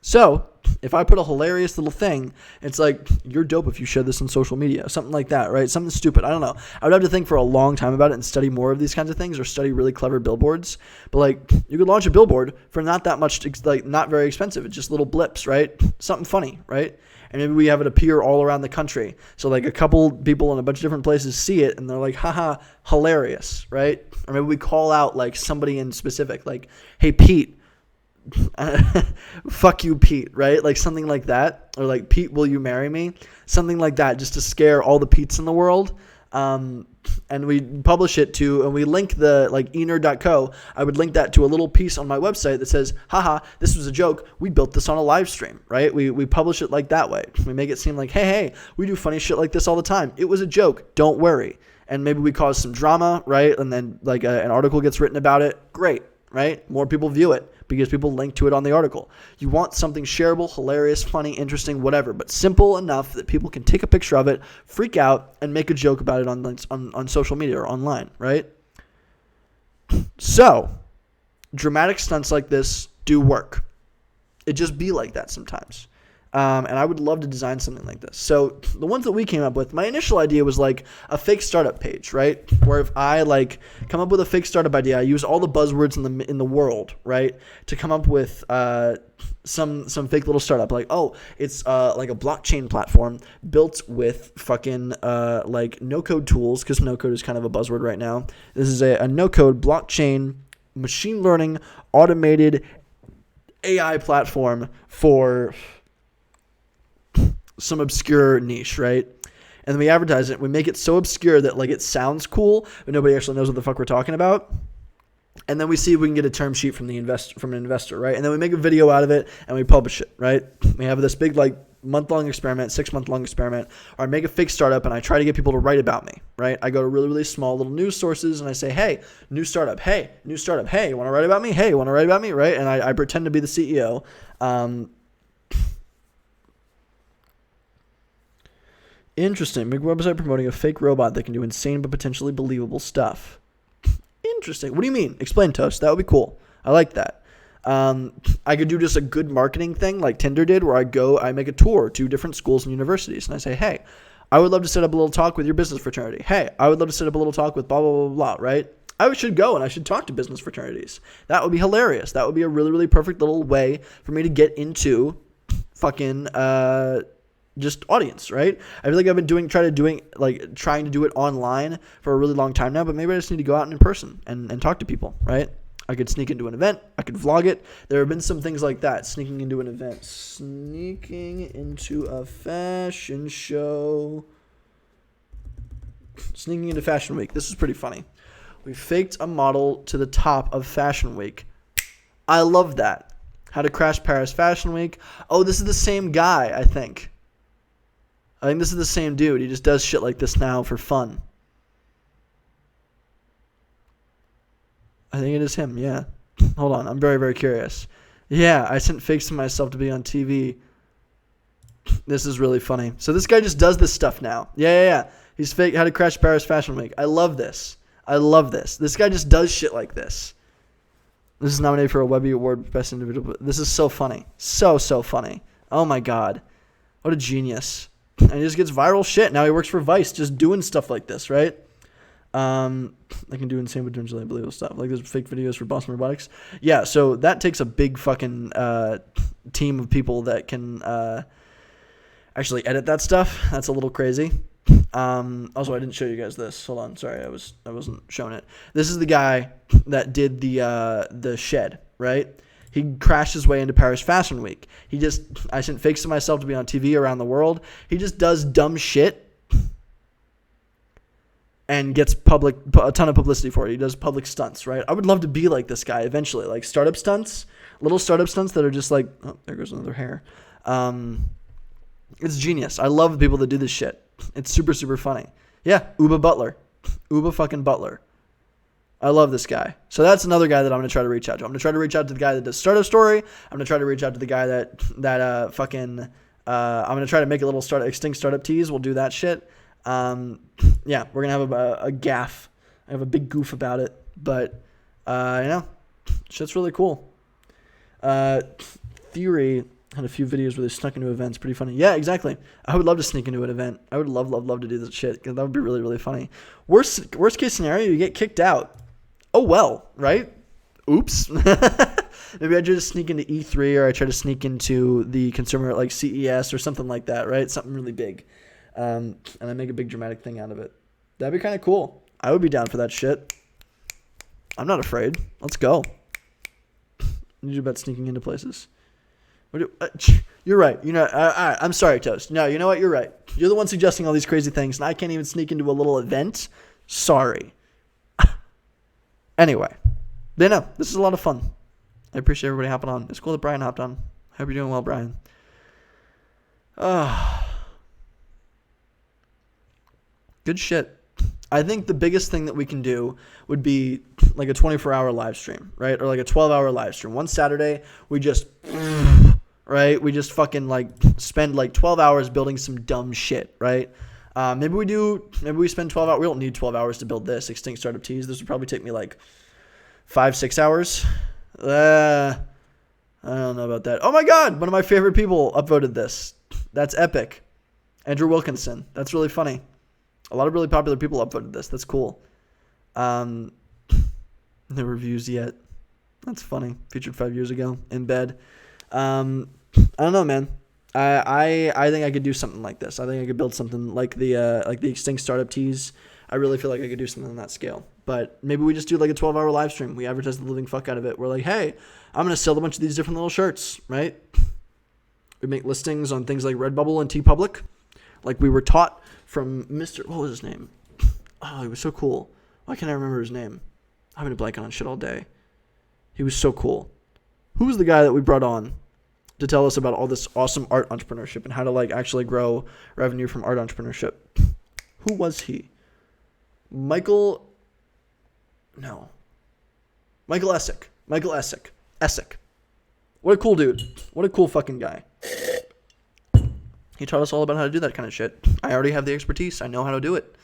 So, if I put a hilarious little thing, it's like, you're dope if you share this on social media. Something like that, right? Something stupid. I don't know. I would have to think for a long time about it and study more of these kinds of things, or study really clever billboards. But, like, you could launch a billboard for not that much, like, not very expensive. It's just little blips, right? Something funny, right? And maybe we have it appear all around the country. So, like, a couple people in a bunch of different places see it, and they're like, haha, hilarious, right? Or maybe we call out, like, somebody in specific, like, hey, Pete, fuck you, Pete, right? Like something like that. Or like, Pete, will you marry me? Something like that, just to scare all the Petes in the world. And we publish it to, and we link the, like, enerd.co. I would link that to a little piece on my website that says, haha, this was a joke. We built this on a live stream, right? We publish it like that way. We make it seem like, hey, we do funny shit like this all the time. It was a joke. Don't worry. And maybe we cause some drama, right? And then like an article gets written about it. Great, right? More people view it because people link to it on the article. You want something shareable, hilarious, funny, interesting, whatever, but simple enough that people can take a picture of it, freak out, and make a joke about it on social media or online, right? So, dramatic stunts like this do work. It just be like that sometimes. And I would love to design something like this. So the ones that we came up with, my initial idea was like a fake startup page, right? Where if I like come up with a fake startup idea, I use all the buzzwords in the world, right, to come up with some fake little startup. Like, oh, it's like a blockchain platform built with fucking like no-code tools, because no-code is kind of a buzzword right now. This is a no-code blockchain machine learning automated AI platform for some obscure niche, right? And then we advertise it. We make it so obscure that like it sounds cool, but nobody actually knows what the fuck we're talking about. And then we see if we can get a term sheet from an investor, right? And then we make a video out of it and we publish it, right? We have this big like month-long experiment, 6-month-long experiment, or I make a fake startup and I try to get people to write about me, right? I go to really, really small little news sources and I say, hey, new startup, hey, you want to write about me? Hey, you want to write about me, right? And I pretend to be the CEO. Interesting. Make a website promoting a fake robot that can do insane but potentially believable stuff. Interesting. What do you mean? Explain, Toast. That would be cool. I like that. I could do just a good marketing thing like Tinder did where I make a tour to different schools and universities and I say, hey, I would love to set up a little talk with your business fraternity. Hey, I would love to set up a little talk with blah, blah, blah, blah, right? I should go and I should talk to business fraternities. That would be hilarious. That would be a really, really perfect little way for me to get into fucking just audience, right? I feel like I've been trying to do it online for a really long time now, but maybe I just need to go out in person and talk to people, right? I could sneak into an event. I could vlog it. There have been some things like that. Sneaking into an event. Sneaking into a fashion show. Sneaking into Fashion Week. This is pretty funny. We faked a model to the top of Fashion Week. I love that. How to crash Paris Fashion Week. Oh, this is the same guy, I think. I think this is the same dude. He just does shit like this now for fun. I think it is him, yeah. Hold on, I'm very, very curious. Yeah, I sent fakes to myself to be on TV. This is really funny. So this guy just does this stuff now. Yeah. He's fake. How to crash Paris Fashion Week. I love this. This guy just does shit like this. This is nominated for a Webby Award Best Individual. This is so funny. So funny. Oh my God. What a genius. And he just gets viral shit. Now he works for Vice just doing stuff like this, right? I can do insane potentially unbelievable stuff. Like there's fake videos for Boston Robotics. Yeah, so that takes a big fucking team of people that can actually edit that stuff. That's a little crazy. Also, I didn't show you guys this. Hold on, sorry, I wasn't showing it. This is the guy that did the shed, right? He crashed his way into Paris Fashion Week. I sent fakes to myself to be on TV around the world. He just does dumb shit and gets a ton of publicity for it. He does public stunts, right? I would love to be like this guy eventually, like little startup stunts that are just like, oh, there goes another hair. It's genius. I love people that do this shit. It's super, super funny. Yeah, Uba fucking Butler. I love this guy. So that's another guy that I'm going to try to reach out to. I'm going to try to reach out to the guy that does Startup Story. I'm going to try to reach out to the guy that fucking, I'm going to try to make a little extinct startup tease. We'll do that shit. Yeah, we're going to have a gaff. I have a big goof about it, but, shit's really cool. Theory had a few videos where they snuck into events. Pretty funny. Yeah, exactly. I would love to sneak into an event. I would love to do this shit because that would be really, really funny. Worst case scenario, you get kicked out. Oh, well, right? Oops. Maybe I just sneak into E3 or I try to sneak into the consumer like CES or something like that, right? Something really big. And I make a big dramatic thing out of it. That'd be kind of cool. I would be down for that shit. I'm not afraid. Let's go. What do you do about sneaking into places? You're right. I'm sorry, Toast. No, you know what? You're right. You're the one suggesting all these crazy things, and I can't even sneak into a little event. Sorry. Anyway, this is a lot of fun. I appreciate everybody hopping on. It's cool that Brian hopped on. I hope you're doing well, Brian. Good shit. I think the biggest thing that we can do would be like a 24-hour live stream, right? Or like a 12-hour live stream. One Saturday, we just, right? We just fucking like spend like 12 hours building some dumb shit, right? Maybe we spend 12 hours. We don't need 12 hours to build this Extinct Startup Tease. This would probably take me like 5-6 hours. I don't know about that. Oh my God. One of my favorite people upvoted this. That's epic. Andrew Wilkinson. That's really funny. A lot of really popular people upvoted this. That's cool. No reviews yet. That's funny. Featured 5 years ago in bed. I don't know, man. I think I could do something like this. I think I could build something like the Extinct Startup Tease. I really feel like I could do something on that scale. But maybe we just do like a 12-hour live stream. We advertise the living fuck out of it. We're like, hey, I'm going to sell a bunch of these different little shirts, right? We make listings on things like Redbubble and TeePublic. Like we were taught from Mr. What was his name? Oh, he was so cool. Why can't I remember his name? I'm going to blank on shit all day. He was so cool. Who was the guy that we brought on? to tell us about all this awesome art entrepreneurship and how to like actually grow revenue from art entrepreneurship. Who was he? Michael Essick. Essick. What a cool dude. What a cool fucking guy. He taught us all about how to do that kind of shit. I already have the expertise. I know how to do it.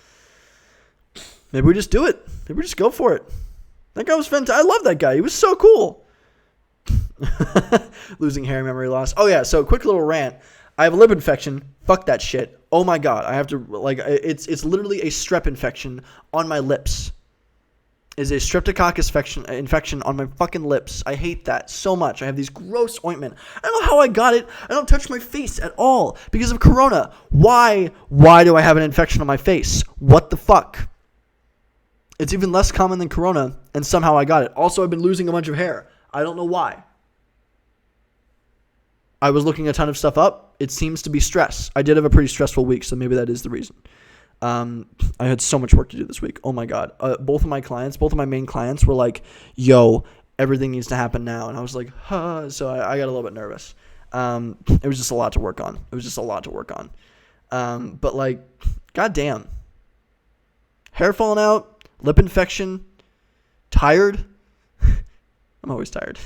Maybe we just do it. Maybe we just go for it. That guy was fantastic. I love that guy. He was so cool. Losing hair, memory loss. Oh yeah, so quick little rant. I have a lip infection. Fuck that shit. Oh my god, I have to like it's literally a strep infection on my lips. Is a streptococcus infection on my fucking lips. I hate that so much. I have these gross ointment. I don't know how I got it. I don't touch my face at all because of corona. Why do I have an infection on my face? What the fuck? It's even less common than corona, and somehow I got it. Also, I've been losing a bunch of hair. I don't know why. I was looking a ton of stuff up. It seems to be stress. I did have a pretty stressful week, so maybe that is the reason. I had so much work to do this week. Oh my god. Both of my main clients were like, yo, everything needs to happen now. And I was like, huh. So I got a little bit nervous. It was just a lot to work on. But like, goddamn. Hair falling out, lip infection, tired. I'm always tired.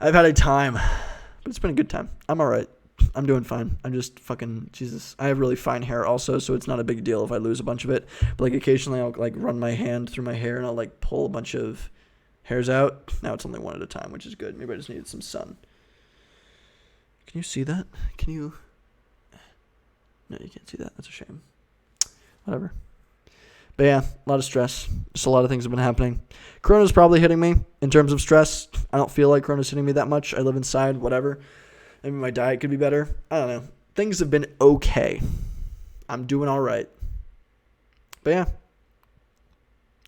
I've had a time, but it's been a good time. I'm all right. I'm doing fine. I'm just fucking Jesus. I have really fine hair also, so it's not a big deal if I lose a bunch of it. But like occasionally I'll like run my hand through my hair and I'll like pull a bunch of hairs out. Now it's only one at a time, which is good. Maybe I just needed some sun. Can you see that? Can you? No, you can't see that. That's a shame. Whatever. But yeah, a lot of stress. Just a lot of things have been happening. Corona's probably hitting me in terms of stress. I don't feel like Corona's hitting me that much. I live inside, whatever. Maybe my diet could be better. I don't know. Things have been okay. I'm doing all right. But yeah,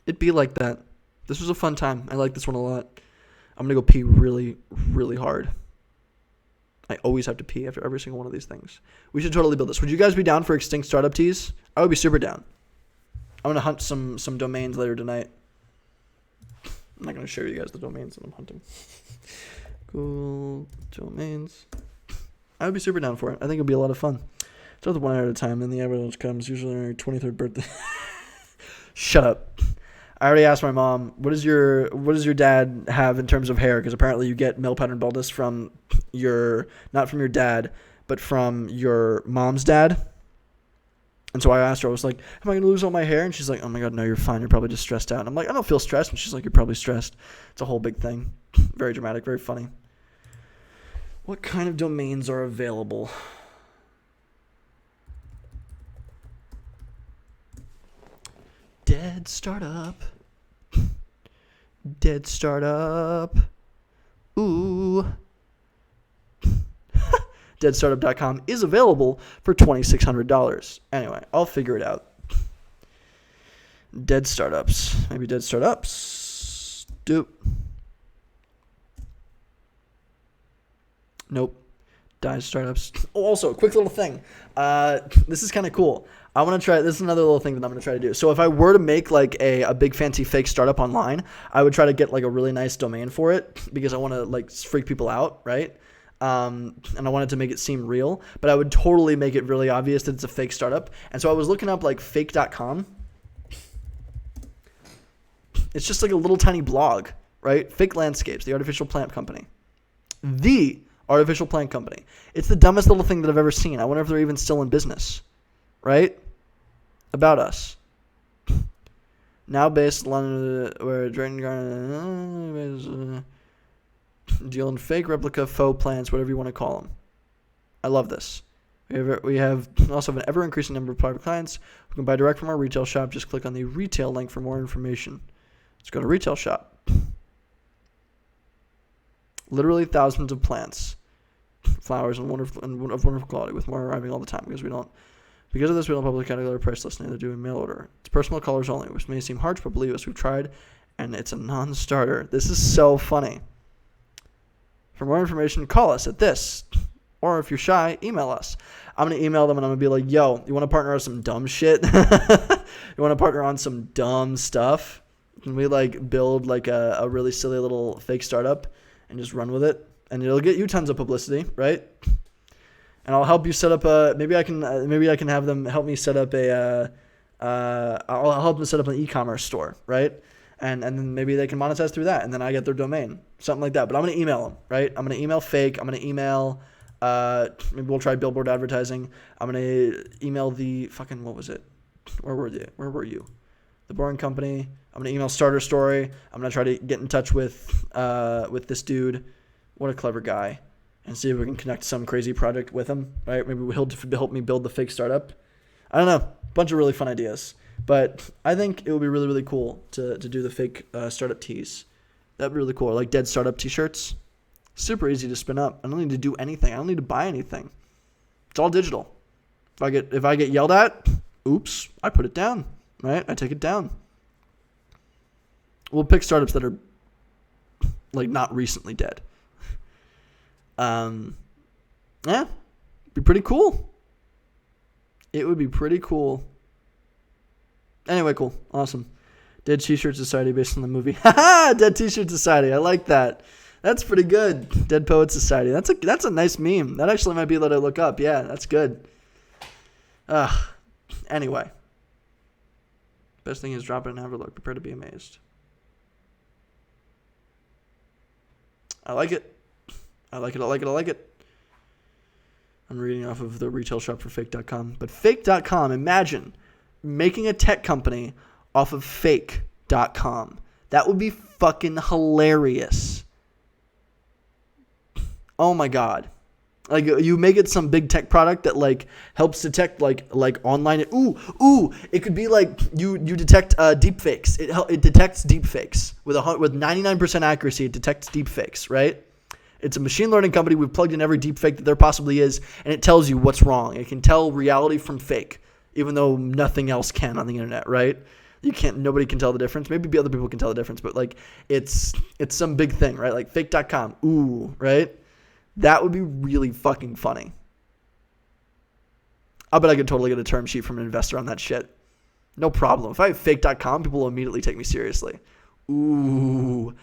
it'd be like that. This was a fun time. I like this one a lot. I'm going to go pee really, really hard. I always have to pee after every single one of these things. We should totally build this. Would you guys be down for extinct startup teas? I would be super down. I'm going to hunt some domains later tonight. I'm not going to show you guys the domains that I'm hunting. Cool domains. I would be super down for it. I think it would be a lot of fun. Start with one hour at a time, then the average comes usually on your 23rd birthday. Shut up. I already asked my mom, what does your dad have in terms of hair? Because apparently you get male pattern baldness from not from your dad, but from your mom's dad. And so I asked her, I was like, am I going to lose all my hair? And she's like, oh my God, no, you're fine. You're probably just stressed out. And I'm like, I don't feel stressed. And she's like, you're probably stressed. It's a whole big thing. Very dramatic, very funny. What kind of domains are available? Dead startup. Ooh. Deadstartup.com is available for $2,600. Anyway, I'll figure it out. Dead startups. Maybe dead startups. Nope. Died startups. Oh, also, a quick little thing. This is kind of cool. I want to try. This is another little thing that I'm going to try to do. So if I were to make like a big fancy fake startup online, I would try to get like a really nice domain for it because I want to like freak people out, right? And I wanted to make it seem real, but I would totally make it really obvious that it's a fake startup. And so I was looking up like fake.com. It's just like a little tiny blog, right? Fake Landscapes, the artificial plant company. The artificial plant company. It's the dumbest little thing that I've ever seen. I wonder if they're even still in business, right? About us. Now based in London, where Drayton Garden deal in fake replica faux plants, whatever you want to call them. I love this. We have also have an ever-increasing number of private clients who can buy direct from our retail shop. Just click on the retail link for more information. Let's go to retail shop. Literally thousands of plants, flowers, and of wonderful quality, with more arriving all the time because of this, we don't publicly categorize our price list, neither do we mail order. It's personal colors only, which may seem harsh, but believe us, we've tried, and it's a non-starter. This is so funny. For more information, call us at this. Or if you're shy, email us. I'm going to email them and I'm going to be like, yo, you want to partner on some dumb shit? You want to partner on some dumb stuff? Can we like build like a really silly little fake startup and just run with it? and it'll get you tons of publicity, right? And I'll help you set up maybe I can have them help me set up I'll help them set up an e-commerce store, right? And then maybe they can monetize through that, and then I get their domain, something like that. But I'm going to email them, right? I'm going to email Fake. I'm going to email, maybe we'll try billboard advertising. I'm going to email the fucking, what was it? Where were you? The Boring Company. I'm going to email Starter Story. I'm going to try to get in touch with this dude. What a clever guy. And see if we can connect some crazy project with him, right? Maybe he'll help me build the fake startup. I don't know. Bunch of really fun ideas. But I think it would be really, really cool to do the fake startup tees. That'd be really cool. Like dead startup t-shirts. Super easy to spin up. I don't need to do anything. I don't need to buy anything. It's all digital. If I get yelled at, oops, I put it down, right? I take it down. We'll pick startups that are like not recently dead. Yeah, be pretty cool. It would be pretty cool. Anyway, cool. Awesome. Dead T-Shirt Society based on the movie. Haha! Dead T-Shirt Society. I like that. That's pretty good. Dead Poet Society. That's a nice meme. That actually might be what I look up. Yeah, that's good. Anyway. Best thing is drop it and have a look. Prepare to be amazed. I like it. I like it. I'm reading off of the retail shop for fake.com. But fake.com, imagine making a tech company off of fake.com. That would be fucking hilarious. Oh my God. Like you make it some big tech product that like helps detect like online. It could be like you detect deep fakes. It detects deep fakes with 99% accuracy. It detects deep fakes, right? It's a machine learning company. We've plugged in every deep fake that there possibly is, and it tells you what's wrong. It can tell reality from fake, even though nothing else can on the internet, right? Nobody can tell the difference. Maybe other people can tell the difference, but like it's some big thing, right? Like fake.com. Ooh, right? That would be really fucking funny. I bet I could totally get a term sheet from an investor on that shit. No problem. If I have fake.com, people will immediately take me seriously. Ooh.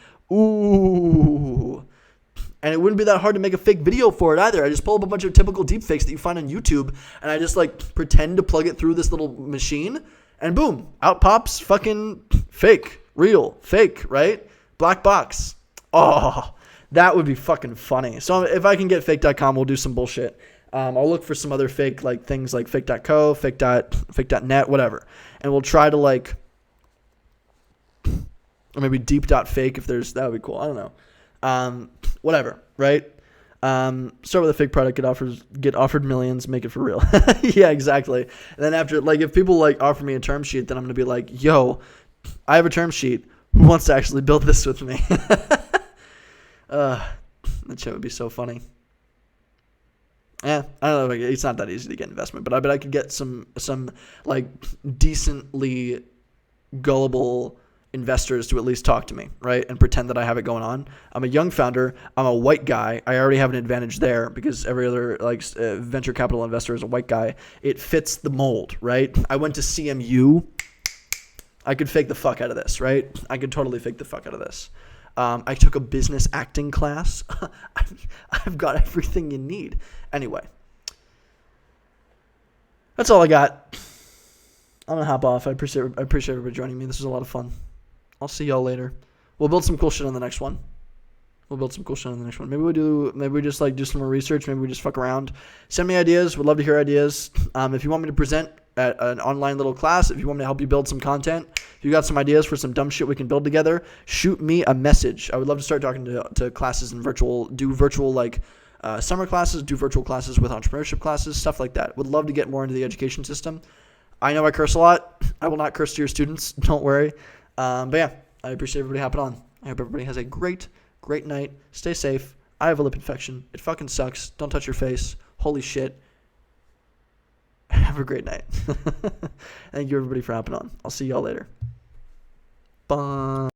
And it wouldn't be that hard to make a fake video for it either. I just pull up a bunch of typical deepfakes that you find on YouTube, and I just like pretend to plug it through this little machine, and boom, out pops fucking fake, real, fake, right? Black box. Oh, that would be fucking funny. So if I can get fake.com, we'll do some bullshit. I'll look for some other fake like things like fake.co, fake.net, whatever, and we'll try to like, or maybe deep.fake if there's, that would be cool. I don't know. Whatever, right? Start with a fake product, get offered millions, make it for real. Yeah, exactly. And then after, like, if people like offer me a term sheet, then I'm gonna be like, yo, I have a term sheet. Who wants to actually build this with me? That shit would be so funny. Yeah, I don't know. It's not that easy to get investment, but I bet I could get some like decently gullible investors to at least talk to me, right? And pretend that I have it going on. I'm a young founder. I'm a white guy. I already have an advantage there because every other like venture capital investor is a white guy. It fits the mold, right? I went to CMU. I could fake the fuck out of this, right? I could totally fake the fuck out of this. I took a business acting class. I've got everything you need. Anyway, that's all I got. I'm gonna hop off. I appreciate everybody joining me. This was a lot of fun. I'll see y'all later. We'll build some cool shit on the next one. Maybe we just like do some more research. Maybe we just fuck around. Send me ideas. Would love to hear ideas. If you want me to present at an online little class, if you want me to help you build some content, if you got some ideas for some dumb shit we can build together, shoot me a message. I would love to start talking to classes and do virtual like summer classes, do virtual classes with entrepreneurship classes, stuff like that. Would love to get more into the education system. I know I curse a lot. I will not curse to your students. Don't worry. But yeah, I appreciate everybody hopping on. I hope everybody has a great night. Stay safe. I have a lip infection. It fucking sucks. Don't touch your face. Holy shit. Have a great night. Thank you everybody for hopping on. I'll see y'all later. Bye.